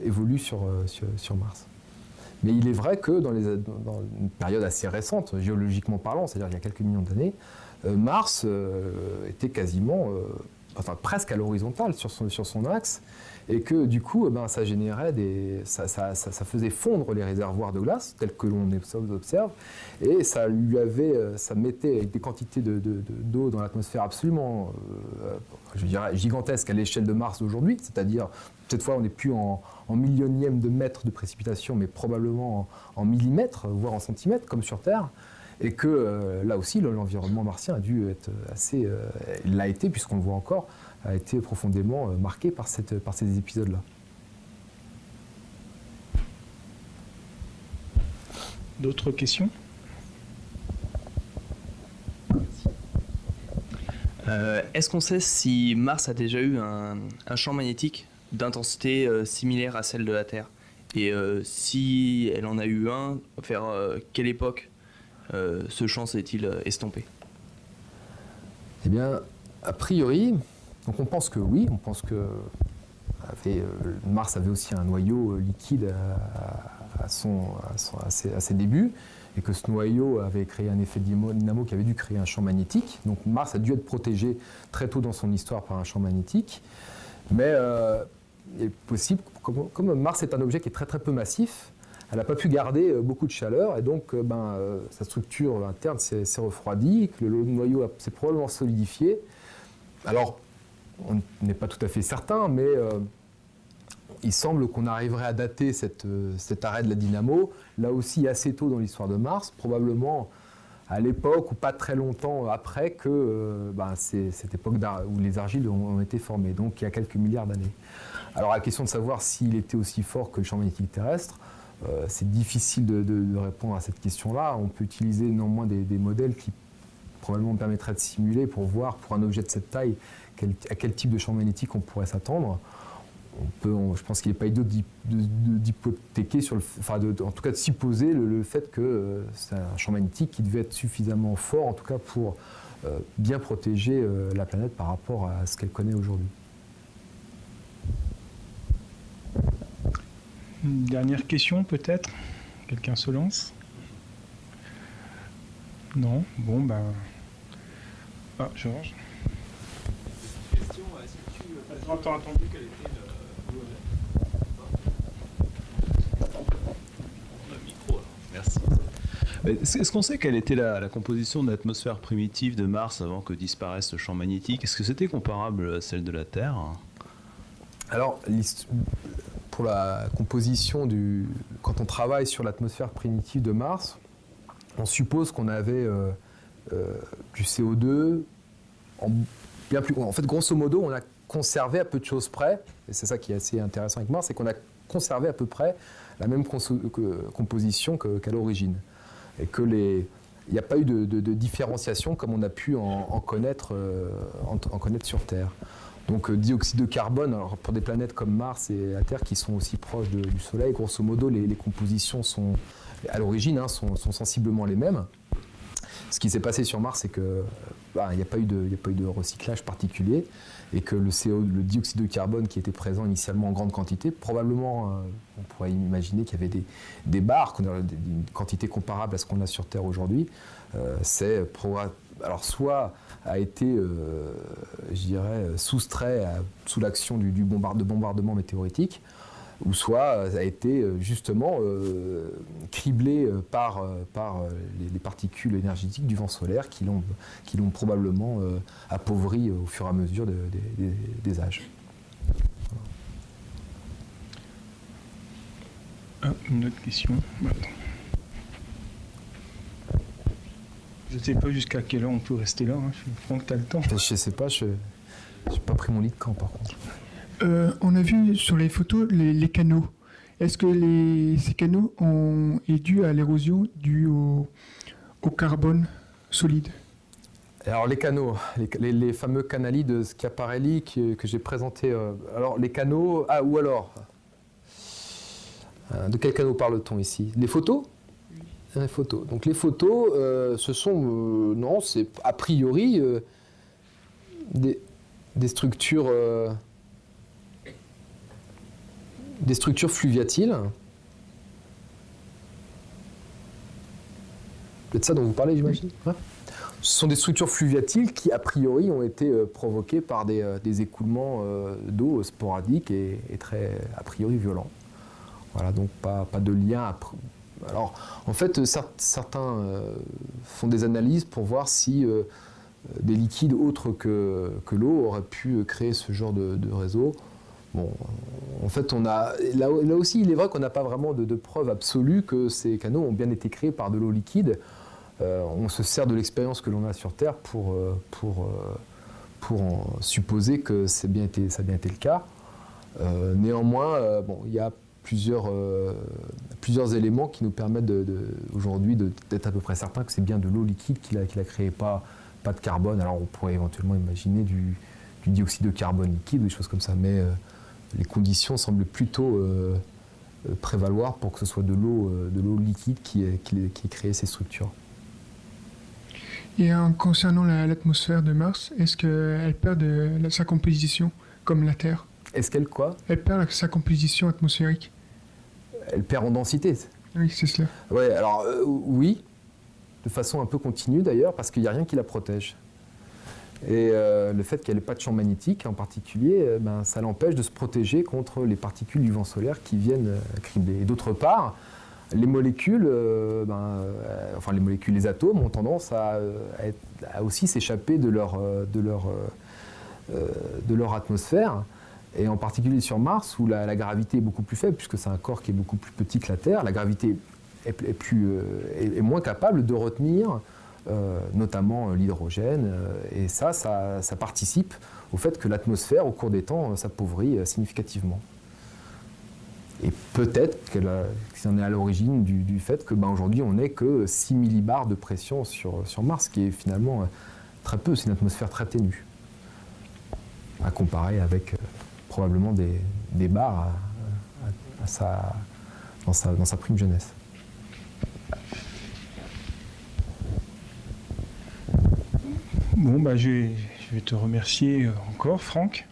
évolue sur Mars. Mais il est vrai que dans une période assez récente, géologiquement parlant, c'est-à-dire il y a quelques millions d'années, Mars était quasiment, presque à l'horizontale sur son axe, et que du coup, ça générait ça faisait fondre les réservoirs de glace tels que l'on observe, et ça mettait des quantités d'eau dans l'atmosphère absolument, je dirais, gigantesques à l'échelle de Mars d'aujourd'hui, c'est-à-dire cette fois on n'est plus en millionième de mètre de précipitation, mais probablement en millimètres, voire en centimètres, comme sur Terre. Et que là aussi, l'environnement martien a dû être assez... il l'a été, puisqu'on le voit encore, a été profondément marqué par ces épisodes-là. D'autres questions? Est-ce qu'on sait si Mars a déjà eu un champ magnétique d'intensité similaire à celle de la Terre? Et si elle en a eu un, vers quelle époque ce champ s'est-il estompé? Eh bien, a priori, donc on pense que oui, on pense que Mars avait aussi un noyau liquide ses débuts, et que ce noyau avait créé un effet dynamo qui avait dû créer un champ magnétique. Donc Mars a dû être protégé très tôt dans son histoire par un champ magnétique. Mais il est possible, comme Mars est un objet qui est très très peu massif, elle n'a pas pu garder beaucoup de chaleur, et donc sa structure interne s'est refroidie, que le noyau s'est probablement solidifié. Alors, on n'est pas tout à fait certain, mais il semble qu'on arriverait à dater cet arrêt de la dynamo, là aussi assez tôt dans l'histoire de Mars, probablement à l'époque ou pas très longtemps après que c'est cette époque où les argiles ont été formées, donc il y a quelques milliards d'années. Alors la question de savoir s'il était aussi fort que le champ magnétique terrestre, c'est difficile de répondre à cette question-là. On peut utiliser néanmoins des modèles qui probablement permettraient de simuler pour voir, pour un objet de cette taille, à quel type de champ magnétique on pourrait s'attendre. Je pense qu'il n'est pas idiot d'hypothéquer, en tout cas de supposer le fait que c'est un champ magnétique qui devait être suffisamment fort, en tout cas pour bien protéger la planète par rapport à ce qu'elle connaît aujourd'hui. Une dernière question peut-être? Quelqu'un se lance? Non? Bon, Ah, Georges. Question, est-ce que tu as entendu quel était le micro, alors. Merci. Est-ce qu'on sait quelle était la composition de l'atmosphère primitive de Mars avant que disparaisse le champ magnétique? Est-ce que c'était comparable à celle de la Terre? Alors, pour la composition quand on travaille sur l'atmosphère primitive de Mars, on suppose qu'on avait du CO2 bien plus. En fait, grosso modo, on a conservé à peu de choses près, et c'est ça qui est assez intéressant avec Mars, c'est qu'on a conservé à peu près la même composition qu'à l'origine. Et il n'y a pas eu de différenciation comme on a pu en connaître sur Terre. Donc dioxyde de carbone, alors pour des planètes comme Mars et la Terre qui sont aussi proches du Soleil, grosso modo, les compositions sont, à l'origine, sont sensiblement les mêmes. Ce qui s'est passé sur Mars, c'est qu'il n'y a pas eu de recyclage particulier, et que le dioxyde de carbone qui était présent initialement en grande quantité, probablement, on pourrait imaginer qu'il y avait des barres, une quantité comparable à ce qu'on a sur Terre aujourd'hui, alors soit a été, soustrait sous l'action de bombardements météoritiques, ou soit a été justement criblé par les particules énergétiques du vent solaire qui l'ont probablement appauvri au fur et à mesure des âges. Une autre question. Je ne sais pas jusqu'à quelle heure on peut rester là. Franck, tu as le temps? Je ne sais pas, je n'ai pas pris mon lit de camp par contre. On a vu sur les photos les canaux. Est-ce que ces canaux est dû à l'érosion due au carbone solide? Alors les canaux, les fameux canalides Schiaparelli que j'ai présentés. Alors les canaux, ou alors de quels canaux parle-t-on ici? Les photos? Les photos. Donc les photos, ce sont, c'est a priori des structures fluviatiles. C'est de ça dont vous parlez, j'imagine. Ouais. Ce sont des structures fluviatiles qui, a priori, ont été provoquées par des écoulements d'eau sporadiques et très, a priori, violents. Voilà, donc pas de lien. Alors, en fait, certains font des analyses pour voir si des liquides autres que l'eau auraient pu créer ce genre de réseau. Bon, en fait, là aussi, il est vrai qu'on n'a pas vraiment de preuves absolues que ces canaux ont bien été créés par de l'eau liquide. On se sert de l'expérience que l'on a sur Terre pour en supposer que ça a bien été le cas. Néanmoins, il y a plusieurs éléments qui nous permettent aujourd'hui d'être à peu près certains que c'est bien de l'eau liquide qu'il a créé, pas de carbone. Alors on pourrait éventuellement imaginer du dioxyde de carbone liquide ou des choses comme ça, mais les conditions semblent plutôt prévaloir pour que ce soit de l'eau liquide qui ait créé ces structures. Et concernant l'atmosphère de Mars, est-ce qu'elle perd sa composition comme la Terre? Est-ce qu'elle quoi? Elle perd sa composition atmosphérique. elle perd en densité. Oui, c'est cela. Ouais, alors oui, de façon un peu continue d'ailleurs, parce qu'il n'y a rien qui la protège. Et le fait qu'elle n'ait pas de champ magnétique en particulier, ça l'empêche de se protéger contre les particules du vent solaire qui viennent cribler. Et d'autre part, les molécules, les atomes ont tendance à aussi s'échapper de leur atmosphère. Et en particulier sur Mars, où la gravité est beaucoup plus faible, puisque c'est un corps qui est beaucoup plus petit que la Terre, la gravité est moins capable de retenir notamment l'hydrogène. Et ça participe au fait que l'atmosphère, au cours des temps, s'appauvrit significativement. Et peut-être que c'en est à l'origine du fait qu'aujourd'hui, on n'est que 6 millibars de pression sur Mars, qui est finalement très peu, c'est une atmosphère très ténue, à comparer avec probablement des bars dans sa prime jeunesse. Bon, je vais te remercier encore, Franck.